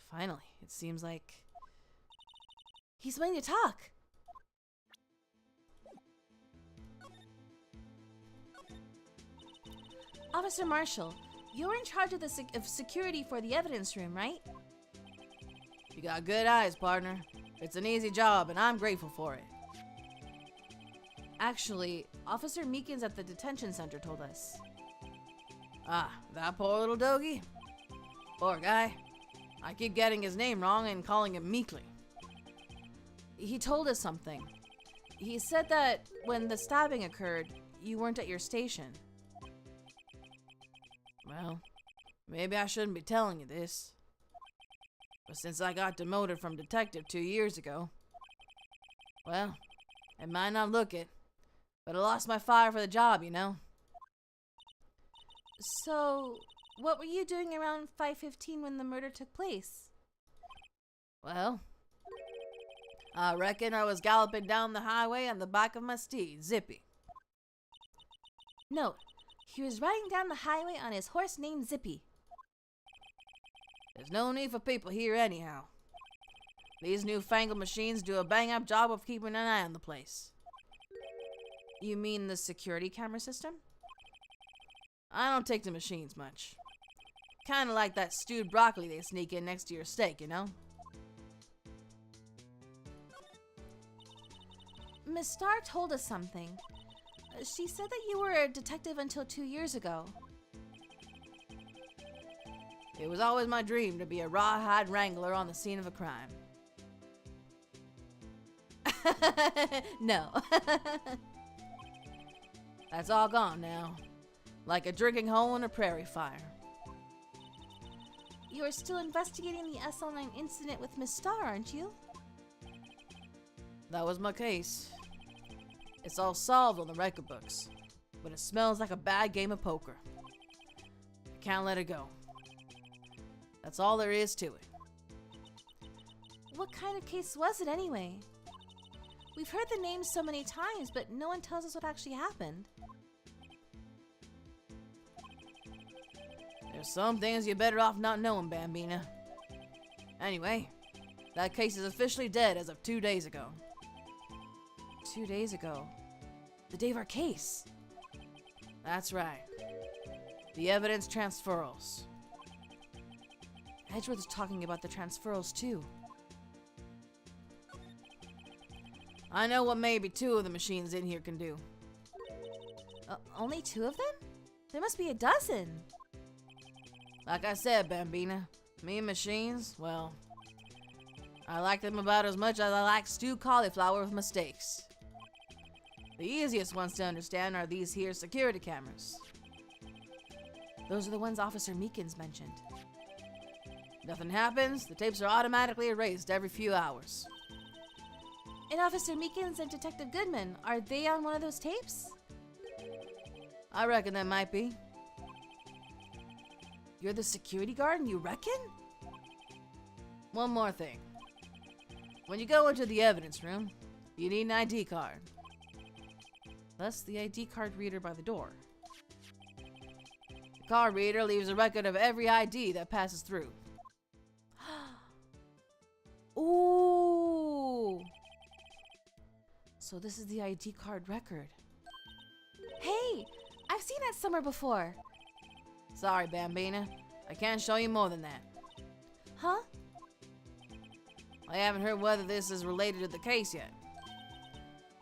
S2: Finally, it seems like he's willing to talk. Officer Marshall, you're in charge of the security for the evidence room, right?
S3: You got good eyes, partner. It's an easy job, and I'm grateful for it.
S2: Actually, Officer Meekins at the detention center told us.
S3: Ah, that poor little doggy? Poor guy. I keep getting his name wrong and calling him Meekly.
S2: He told us something. He said that when the stabbing occurred, you weren't at your station.
S3: Well, maybe I shouldn't be telling you this. But since I got demoted from detective 2 years ago, well, it might not look it, but I lost my fire for the job, you know?
S2: So, what were you doing around 5:15 when the murder took place?
S3: Well, I reckon I was galloping down the highway on the back of my steed, Zippy.
S2: No, he was riding down the highway on his horse named Zippy.
S3: There's no need for people here anyhow. These newfangled machines do a bang-up job of keeping an eye on the place.
S2: You mean the security camera system?
S3: I don't take to machines much. Kinda like that stewed broccoli they sneak in next to your steak, you know?
S2: Miss Starr told us something. She said that you were a detective until 2 years ago.
S3: It was always my dream to be a rawhide wrangler on the scene of a crime.
S2: No.
S3: That's all gone now. Like a drinking hole in a prairie fire.
S2: You're still investigating the SL9 incident with Miss Starr, aren't you?
S3: That was my case. It's all solved on the record books, but it smells like a bad game of poker. I can't let it go. That's all there is to it.
S2: What kind of case was it anyway? We've heard the name so many times, but no one tells us what actually happened.
S3: There's some things you're better off not knowing, Bambina. Anyway, that case is officially dead as of 2 days ago.
S2: 2 days ago? The day of our case?
S3: That's right. The evidence transferals.
S2: Edgeworth's talking about the transferals too.
S3: I know what maybe 2 of the machines in here can do.
S2: Only 2 of them? There must be a dozen.
S3: Like I said, Bambina, me and machines, well, I like them about as much as I like stewed cauliflower with mistakes. The easiest ones to understand are these here security cameras.
S2: Those are the ones Officer Meekins mentioned.
S3: Nothing happens, the tapes are automatically erased every few hours.
S2: And Officer Meekins and Detective Goodman, are they on one of those tapes?
S3: I reckon that might be.
S2: You're the security guard and you reckon?
S3: One more thing. When you go into the evidence room, you need an ID card.
S2: Thus the ID card reader by the door.
S3: The card reader leaves a record of every ID that passes through.
S2: Ooh! So this is the ID card record. Hey! I've seen that somewhere before.
S3: Sorry, Bambina. I can't show you more than that.
S2: Huh?
S3: I haven't heard whether this is related to the case yet.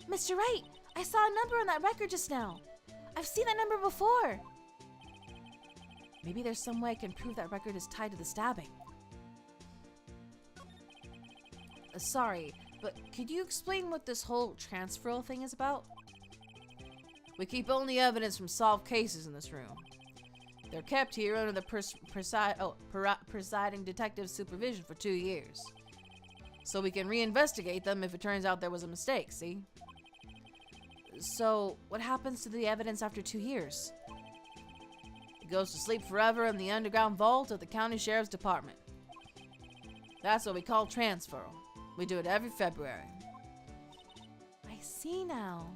S2: Mr. Wright, I saw a number on that record just now. I've seen that number before. Maybe there's some way I can prove that record is tied to the stabbing. Sorry, but could you explain what this whole transferal thing is about?
S3: We keep only evidence from solved cases in this room. They're kept here under the presiding detective's supervision for 2 years. So we can reinvestigate them if it turns out there was a mistake, see?
S2: So, what happens to the evidence after 2 years?
S3: It goes to sleep forever in the underground vault of the county sheriff's department. That's what we call transferal. We do it every February.
S2: I see now.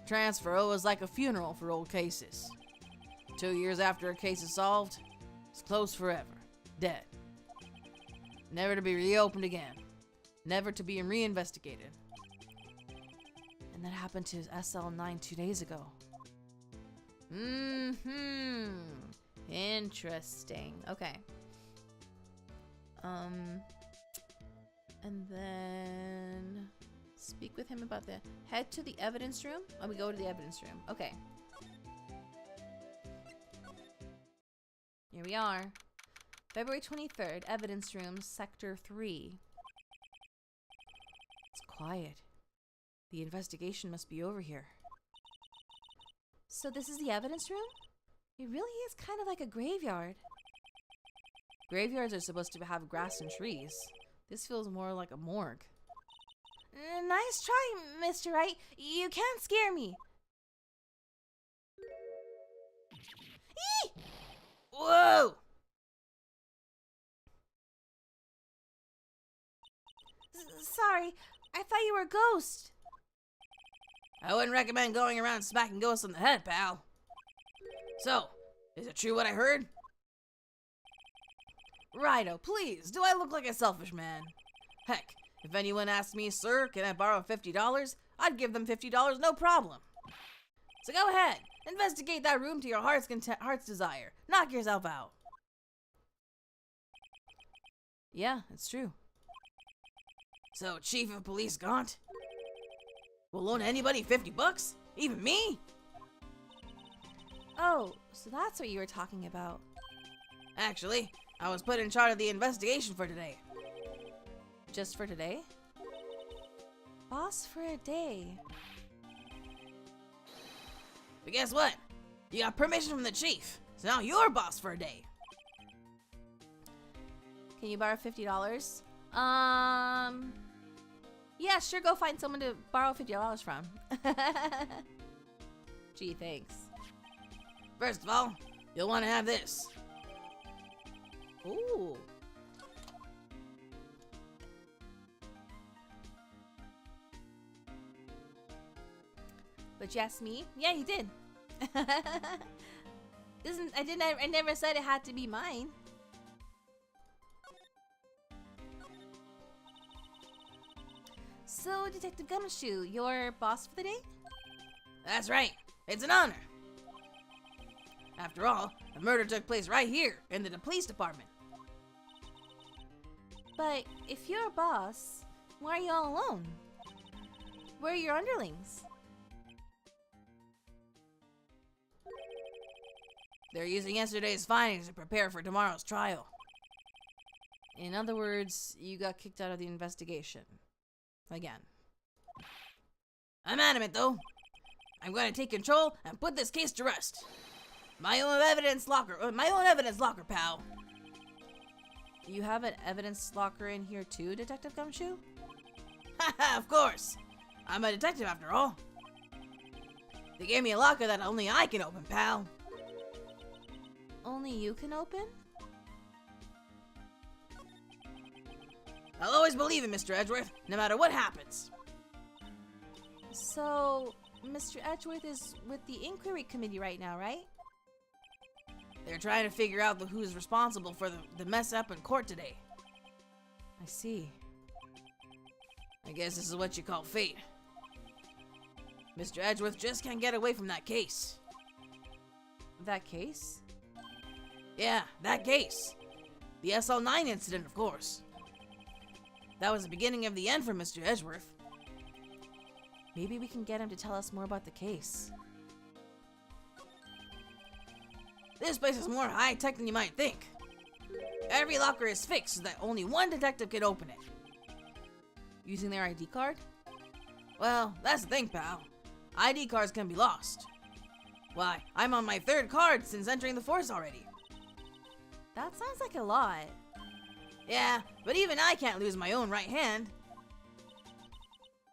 S3: Transferal is like a funeral for old cases. 2 years after a case is solved, it's closed forever. Dead. Never to be reopened again. Never to be reinvestigated.
S2: And that happened to SL9 2 days ago.
S1: Interesting. Okay. And then speak with him about the head to the evidence room. Oh, we go to the evidence room. Okay. Here we are. February 23rd, evidence room, sector 3.
S2: It's quiet. The investigation must be over here.
S1: So this is the evidence room?
S2: It really is kind of like a graveyard.
S3: Graveyards are supposed to have grass and trees. This feels more like a morgue.
S2: Nice try, Mr. Wright. You can't scare me.
S3: Eee! Whoa!
S2: Sorry, I thought you were a ghost.
S3: I wouldn't recommend going around smacking ghosts on the head, pal. So, is it true what I heard? Righto, please, do I look like a selfish man? Heck, if anyone asked me, sir, can I borrow $50? I'd give them $50, no problem. So go ahead, investigate that room to your heart's desire. Knock yourself out.
S2: Yeah, it's true.
S3: So, Chief of Police Cont? Will loan anybody $50? Even me?
S2: Oh, so that's what you were talking about.
S3: Actually, I was put in charge of the investigation for today.
S2: Just for today? Boss for a day.
S3: But guess what? You got permission from the chief, so now you're boss for a day.
S1: Can you borrow $50? Yeah, sure, go find someone to borrow $50 from. Gee, thanks.
S3: First of all, you'll want to have this.
S1: Ooh. But you asked me? Yeah, you did. I never said it had to be mine. So, Detective Gumshoe, your boss for the day?
S3: That's right. It's an honor. After all, the murder took place right here in the police department.
S1: But if you're a boss, why are you all alone? Where are your underlings?
S3: They're using yesterday's findings to prepare for tomorrow's trial.
S2: In other words, you got kicked out of the investigation. Again.
S3: I'm adamant, though. I'm going to take control and put this case to rest. My own evidence locker, pal.
S2: You have an evidence locker in here too, Detective Gumshoe?
S3: Haha, of course. I'm a detective after all. They gave me a locker that only I can open, pal.
S2: Only you can open?
S3: I'll always believe in Mr. Edgeworth, no matter what happens.
S1: So, Mr. Edgeworth is with the inquiry committee right now, right?
S3: They're trying to figure out who's responsible for the mess up in court today.
S2: I see.
S3: I guess this is what you call fate. Mr. Edgeworth just can't get away from that case.
S2: That case?
S3: Yeah, that case. The SL9 incident, of course. That was the beginning of the end for Mr. Edgeworth.
S2: Maybe we can get him to tell us more about the case.
S3: This place is more high-tech than you might think. Every locker is fixed so that only one detective can open it.
S2: Using their ID card?
S3: Well, that's the thing, pal. ID cards can be lost. Why, I'm on my 3rd card since entering the force already.
S1: That sounds like a lot.
S3: Yeah, but even I can't lose my own right hand.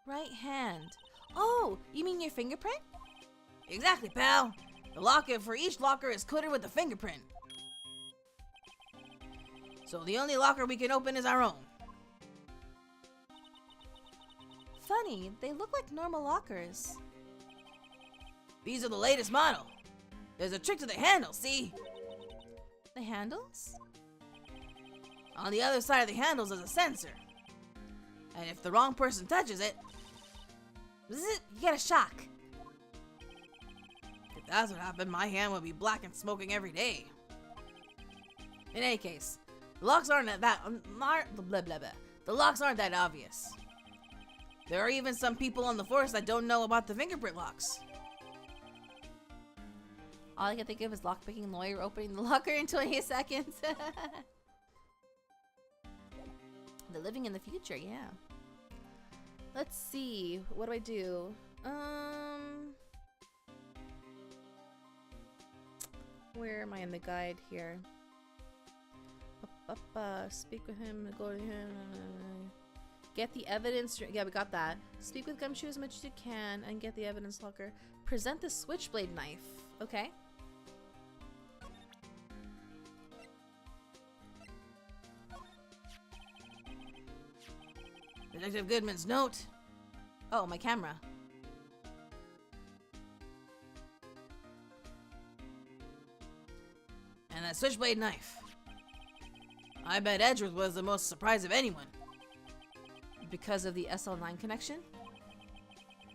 S1: Right hand. Oh, you mean your fingerprint?
S3: Exactly, pal. The locket for each locker is coated with a fingerprint. So the only locker we can open is our own.
S1: Funny, they look like normal lockers.
S3: These are the latest model. There's a trick to the handle, see?
S1: The handles?
S3: On the other side of the handles is a sensor. And if the wrong person touches it,
S1: Zzz, you get a shock.
S3: If that's what happened, my hand would be black and smoking every day. In any case, the locks aren't that The locks aren't that obvious. There are even some people on the force that don't know about the fingerprint locks.
S1: All I can think of is lockpicking lawyer opening the locker in 20 seconds. They're living in the future, yeah. Let's see. What do I do? Where am I in the guide here? Speak with him, go to him. Get the evidence. Yeah, we got that. Speak with Gumshoe as much as you can and get the evidence locker. Present the switchblade knife. Okay.
S3: Detective Goodman's note.
S1: Oh, my camera.
S3: And that switchblade knife. I bet Edgeworth was the most surprised of anyone.
S2: Because of the SL9 connection?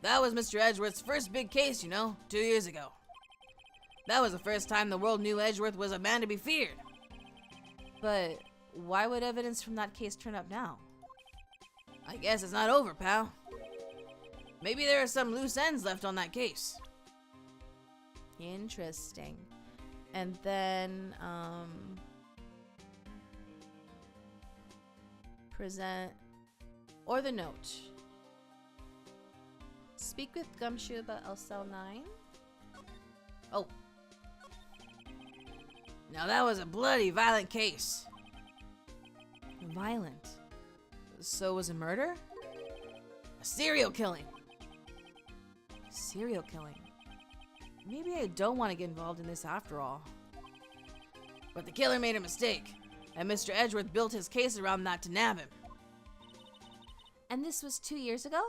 S3: That was Mr. Edgeworth's first big case, you know, 2 years ago. That was the first time the world knew Edgeworth was a man to be feared.
S2: But why would evidence from that case turn up now?
S3: I guess it's not over, pal. Maybe there are some loose ends left on that case.
S2: Interesting. And then, present, or the note. Speak with Gumshoe about SL9.
S3: Oh. Now that was a bloody violent case.
S2: Violent? So was a murder?
S3: A serial killing.
S2: Serial killing? Maybe I don't want to get involved in this after all.
S3: But the killer made a mistake, and Mr. Edgeworth built his case around that to nab him.
S1: And this was 2 years ago?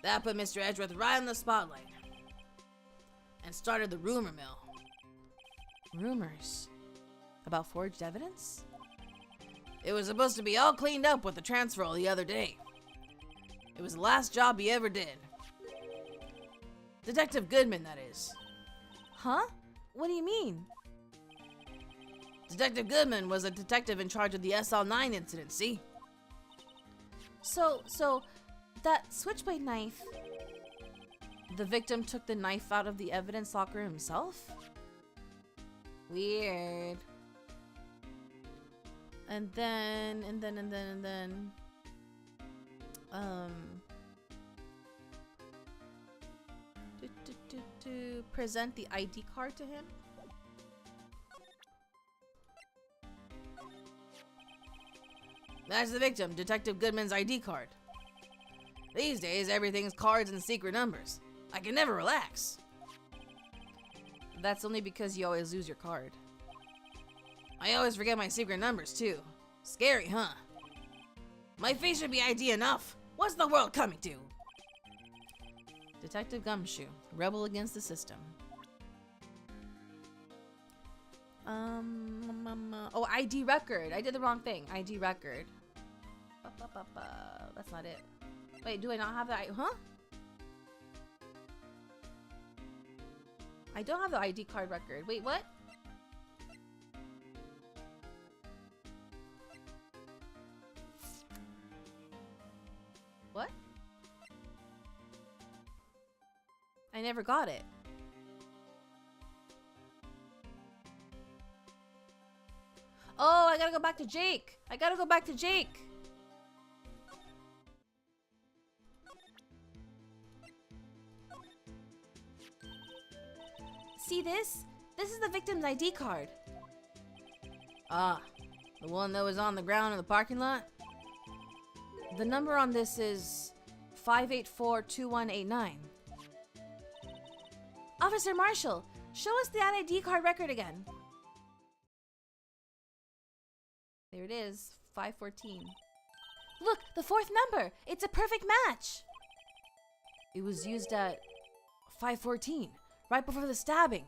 S3: That put Mr. Edgeworth right in the spotlight and started the rumor mill.
S2: Rumors? About forged evidence?
S3: It was supposed to be all cleaned up with the transfer the other day. It was the last job he ever did. Detective Goodman, that is.
S2: Huh? What do you mean?
S3: Detective Goodman was a detective in charge of the SL9 incident, see?
S2: So, that switchblade knife... The victim took the knife out of the evidence locker himself? Weird. And then... To present the ID card to him?
S3: That's the victim, Detective Goodman's ID card. These days, everything's cards and secret numbers. I can never relax.
S2: That's only because you always lose your card.
S3: I always forget my secret numbers, too. Scary, huh? My face should be ID enough. What's the world coming to?
S2: Detective Gumshoe, rebel against the system. Oh, ID record. I did the wrong thing. ID record. That's not it. Wait, do I not have that? Huh? I don't have the ID card record. Wait, what? What? I never got it. Oh, I gotta go back to Jake. I gotta go back to Jake. See this? This is the victim's ID card.
S3: Ah, the one that was on the ground in the parking lot?
S2: The number on this is 584-2189. Officer Marshall, show us the ID card record again. There it is, 514. Look, the fourth number. It's a perfect match. It was used at 514, right before the stabbing.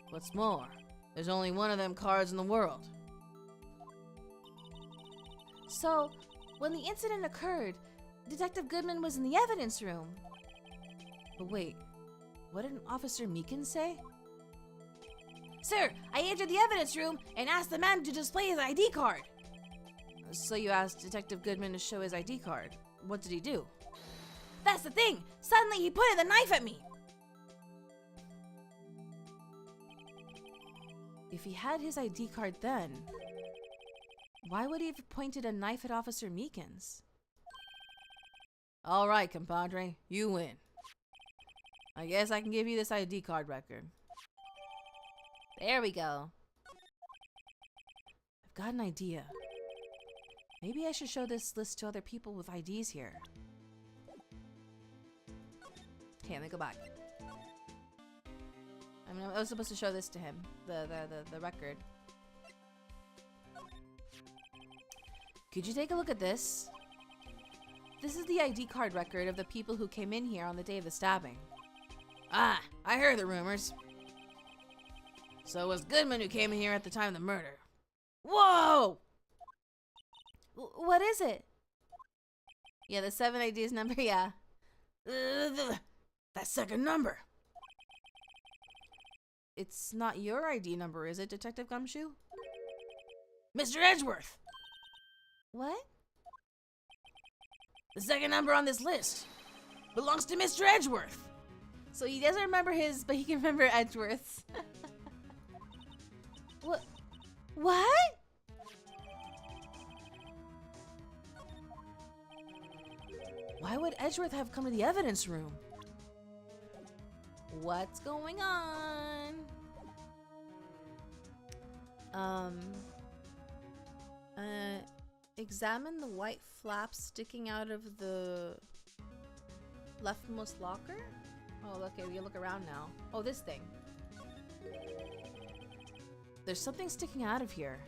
S3: What's more, there's only one of them cards in the world.
S2: So, when the incident occurred, Detective Goodman was in the evidence room. But wait, what did Officer Meekin say? Sir, I entered the evidence room and asked the man to display his ID card. So you asked Detective Goodman to show his ID card. What did he do? That's the thing! Suddenly he pointed the knife at me! If he had his ID card then, why would he have pointed a knife at Officer Meekins?
S3: All right, compadre, you win. I guess I can give you this ID card record.
S2: There we go. I've got an idea. Maybe I should show this list to other people with IDs here. Okay, let me go back. I was supposed to show this to him, the record. Could you take a look at this? This is the ID card record of the people who came in here on the day of the stabbing.
S3: Ah, I heard the rumors. So it was Goodman who came in here at the time of the murder. Whoa!
S2: What is it? Yeah, the 7 IDs number, yeah.
S3: That second number.
S2: It's not your ID number, is it, Detective Gumshoe?
S3: Mr. Edgeworth!
S2: What?
S3: The second number on this list belongs to Mr. Edgeworth.
S2: So he doesn't remember his, but he can remember Edgeworth's. What? What? Why would Edgeworth have come to the evidence room? What's going on? Examine the white flaps sticking out of the leftmost locker? Oh, okay, we look around now. Oh, this thing. There's something sticking out of here.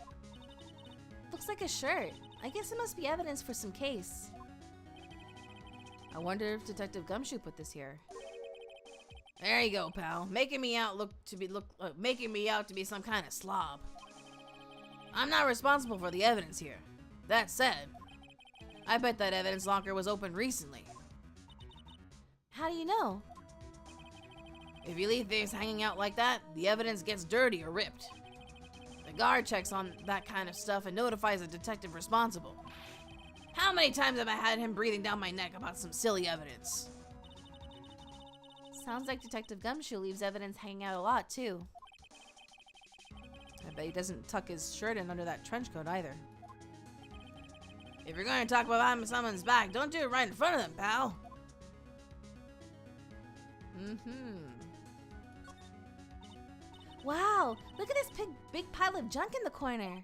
S2: Looks like a shirt. I guess it must be evidence for some case. I wonder if Detective Gumshoe put this here.
S3: There you go, pal. Making me out to be some kind of slob. I'm not responsible for the evidence here. That said, I bet that evidence locker was opened recently.
S2: How do you know?
S3: If you leave things hanging out like that, the evidence gets dirty or ripped. The guard checks on that kind of stuff and notifies the detective responsible. How many times have I had him breathing down my neck about some silly evidence?
S2: Sounds like Detective Gumshoe leaves evidence hanging out a lot, too.
S3: I bet he doesn't tuck his shirt in under that trench coat either. If you're going to talk about someone's back, don't do it right in front of them, pal.
S2: Wow, look at this big pile of junk in the corner.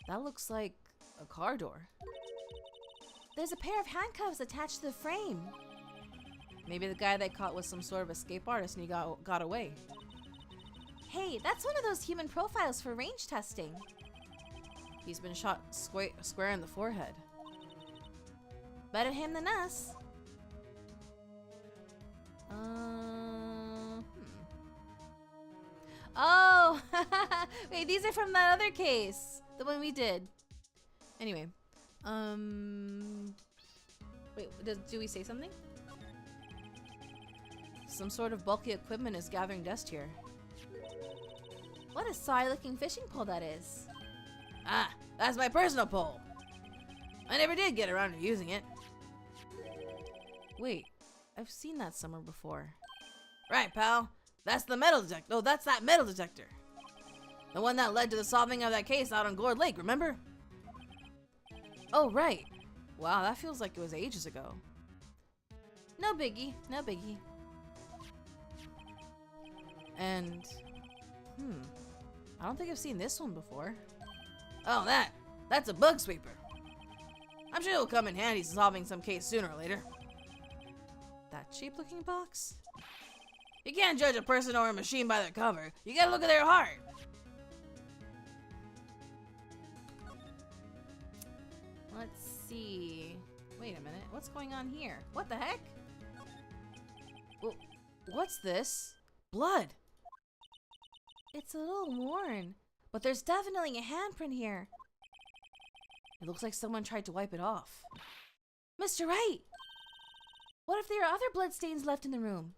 S3: That looks like a car door.
S2: There's a pair of handcuffs attached to the frame.
S3: Maybe the guy they caught was some sort of escape artist and he got away.
S2: Hey, that's one of those human profiles for range testing.
S3: He's been shot square in the forehead.
S2: Better him than us. Oh, wait, these are from that other case. The one we did.
S3: Anyway, wait, do we say something? Some sort of bulky equipment is gathering dust here.
S2: What a sorry-looking fishing pole that is.
S3: Ah, that's my personal pole. I never did get around to using it.
S2: Wait, I've seen that somewhere before.
S3: Right, pal. That's the metal detector. Oh, that's that metal detector. The one that led to the solving of that case out on Gourd Lake, remember?
S2: Oh, right.
S3: Wow, that feels like it was ages ago.
S2: No biggie, no biggie.
S3: And, I don't think I've seen this one before. Oh, that's a bug sweeper. I'm sure it'll come in handy solving some case sooner or later.
S2: That cheap-looking box?
S3: You can't judge a person or a machine by their cover. You gotta look at their heart.
S2: Let's see. Wait a minute. What's going on here? What the heck?
S3: Well, what's this? Blood.
S2: It's a little worn, but there's definitely a handprint here.
S3: It looks like someone tried to wipe it off.
S2: Mr. Wright! What if there are other blood stains left in the room?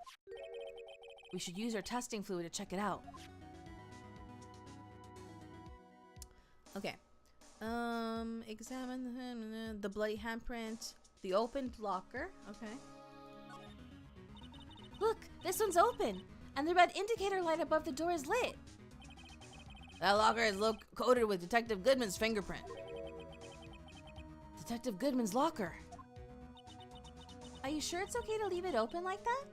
S3: We should use our testing fluid to check it out. Okay. Examine the bloody handprint. The opened locker. Okay.
S2: Look, this one's open, and the red indicator light above the door is lit.
S3: That locker is coated with Detective Goodman's fingerprint.
S2: Detective Goodman's locker. Are you sure it's okay to leave it open like that?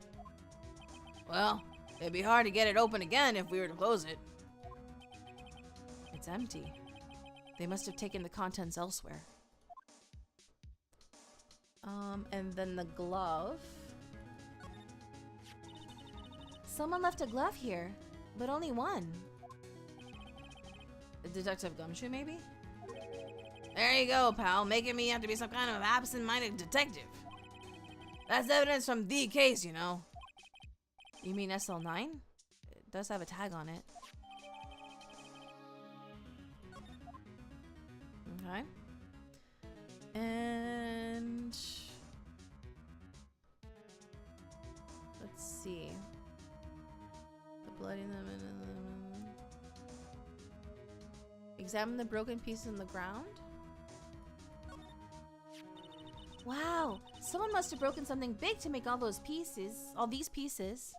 S3: Well, it'd be hard to get it open again if we were to close it.
S2: It's empty. They must have taken the contents elsewhere.
S3: And then the glove.
S2: Someone left a glove here, but only one.
S3: Detective Gumshoe, maybe? There you go, pal, making me out to be some kind of absent-minded detective. That's evidence from the case, you know.
S2: You mean SL9? It does have a tag on it.
S3: Okay. And let's see. The bloody. Examine the broken pieces in the ground.
S2: Wow, someone must have broken something big to make all those pieces, all these pieces.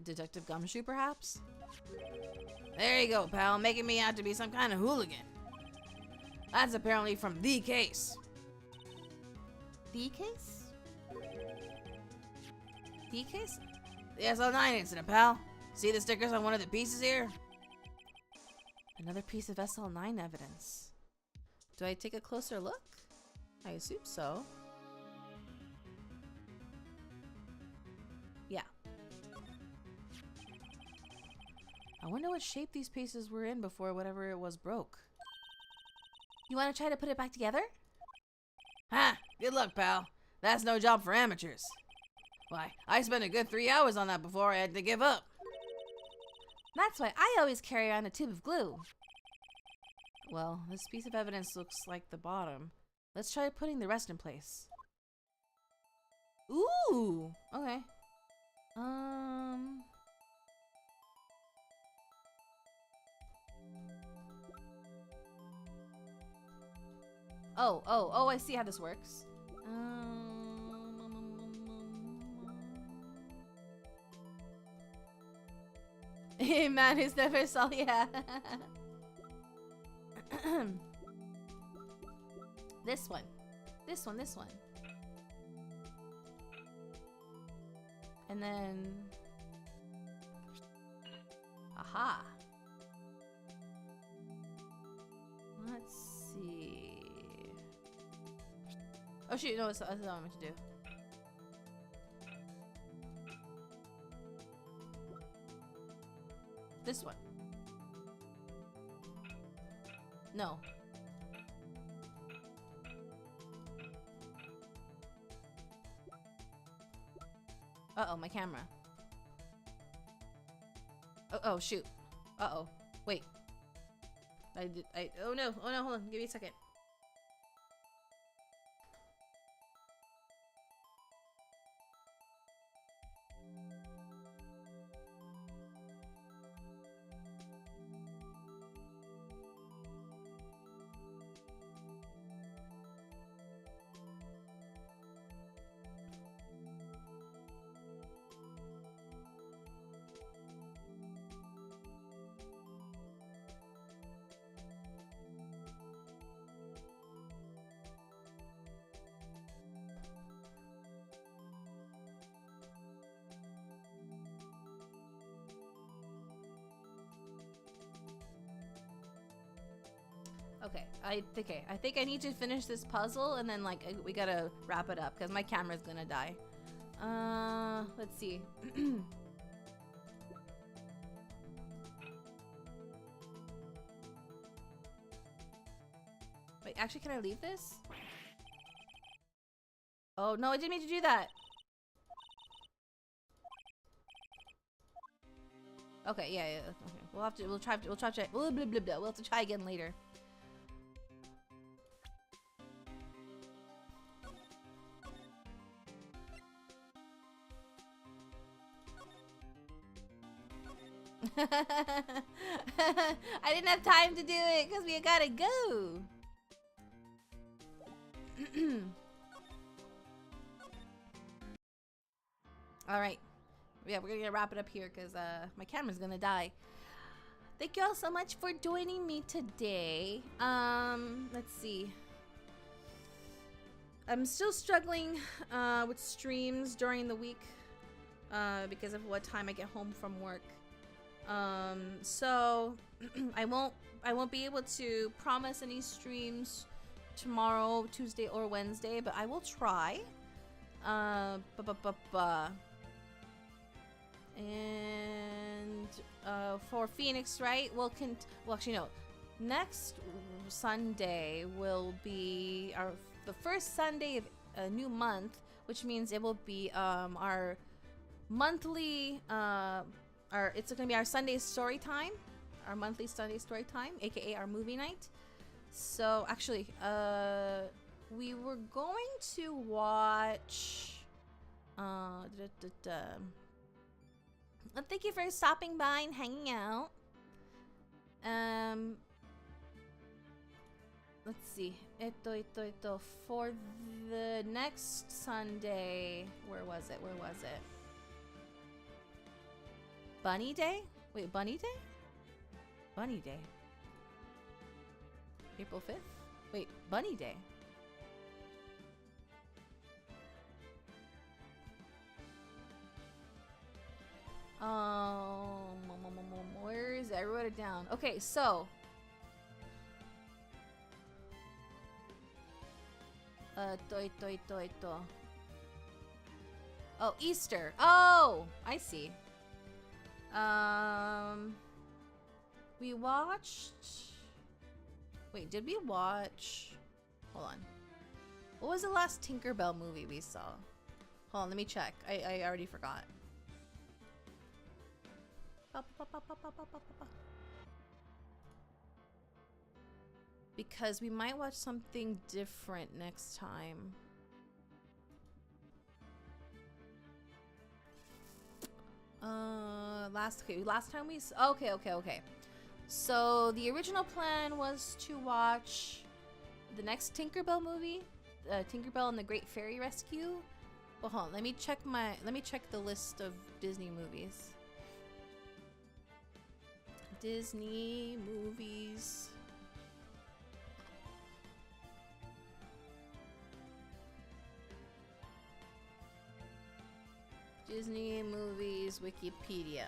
S3: Detective Gumshoe, perhaps? There you go, pal, making me out to be some kind of hooligan. That's apparently from the case.
S2: The case?
S3: The case? The SL9 incident, pal. See the stickers on one of the pieces here?
S2: Another piece of SL9 evidence.
S3: Do I take a closer look? I assume so. Yeah. I wonder what shape these pieces were in before whatever it was broke.
S2: You want to try to put it back together?
S3: Ha! Good luck, pal. That's no job for amateurs. Why, I spent a good 3 hours on that before I had to give up.
S2: That's why I always carry around a tube of glue. Well, this piece of evidence looks like the bottom. Let's try putting the rest in place. Ooh! Okay. Oh, I see how this works. Hey man who's never saw, yeah. This one. And then... Aha! Let's see... Oh shoot, no, that's not what I meant to do. This one. No. Uh-oh, my camera. Oh, shoot. Uh-oh. Wait. Oh no, hold on. Give me a second. Okay, I think I need to finish this puzzle and then like we gotta wrap it up because my camera's gonna die. Let's see. Wait, actually, can I leave this? Oh no, I didn't mean to do that. Okay, yeah. Okay. We'll try blah, blah, blah, blah. We'll have to try again later. I didn't have time to do it because we gotta go. All right. Yeah, we're gonna wrap it up here because my camera's gonna die. Thank you all so much for joining me today. Let's see. I'm still struggling with streams during the week because of what time I get home from work. So I won't be able to promise any streams tomorrow, Tuesday or Wednesday, but I will try. And for Phoenix, right? Well, actually no. Next Sunday will be the first Sunday of a new month, which means it will be our monthly it's gonna be our Sunday story time, our monthly Sunday story time, aka our movie night. So actually, we were going to watch. Thank you for stopping by and hanging out. Let's see. For the next Sunday, where was it? Bunny Day? Wait, Bunny Day? Bunny Day. April 5th? Wait, Bunny Day. Where is it? I wrote it down. Okay, so Oh, Easter. Oh, I see. We watched... Wait, did we watch... Hold on.
S1: What was the last Tinkerbell movie we saw? Hold on, let me check. I already forgot. Because we might watch something different next time. Last time we okay. So the original plan was to watch the next Tinkerbell movie, Tinkerbell and the Great Fairy Rescue. But hold on, let me check the list of Disney movies. Disney movies. Disney movies Wikipedia.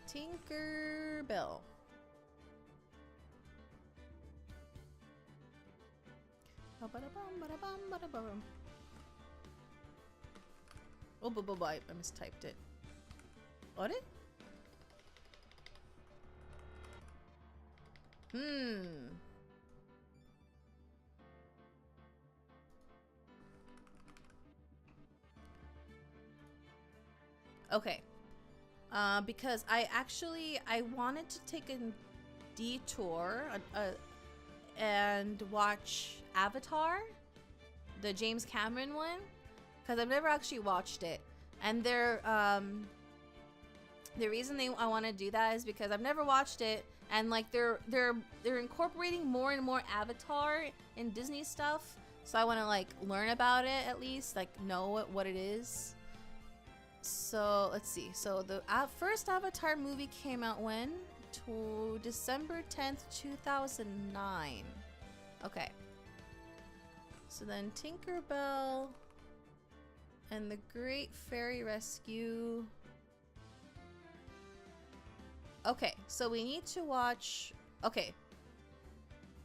S1: Tinkerbell. Oh, I mistyped it. What? Okay. Because I wanted to take a detour and watch Avatar, the James Cameron one, because I've never actually watched it. And the reason I want to do that is because I've never watched it, and like they're incorporating more and more Avatar in Disney stuff. So I want to like learn about it, at least like know what it is. So let's see. So the first Avatar movie came out when? To December 10th, 2009. Okay. So then Tinkerbell and the Great Fairy Rescue. Okay, so we need to watch. Okay.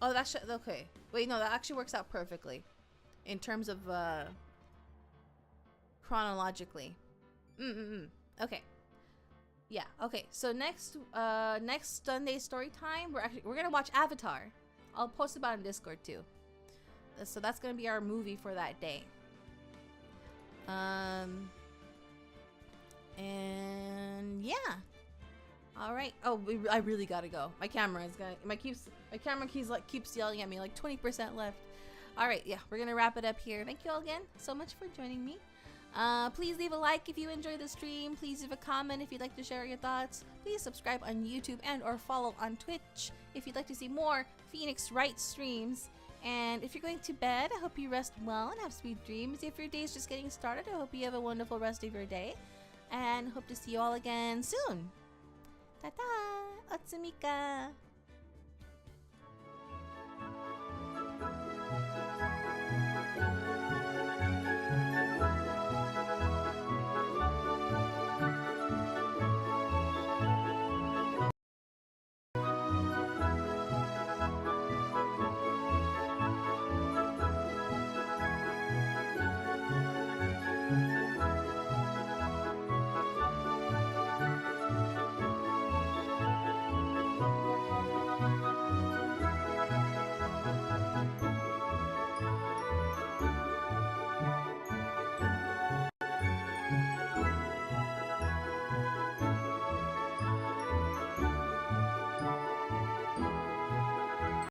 S1: Oh, that's okay. Wait, no, that actually works out perfectly in terms of chronologically. Okay. Yeah. Okay. So next Sunday story time, we're gonna watch Avatar. I'll post about it in Discord too. So that's gonna be our movie for that day. And yeah. All right. Oh, I really gotta go. My camera keeps yelling at me like 20% left. All right. Yeah, we're gonna wrap it up here. Thank you all again so much for joining me. Please leave a like if you enjoyed the stream. Please leave a comment if you'd like to share your thoughts. Please subscribe on YouTube and or follow on Twitch if you'd like to see more Phoenix Wright streams. And if you're going to bed, I hope you rest well and have sweet dreams. If your day is just getting started, I hope you have a wonderful rest of your day. And hope to see you all again soon. Ta-ta! Otsumika!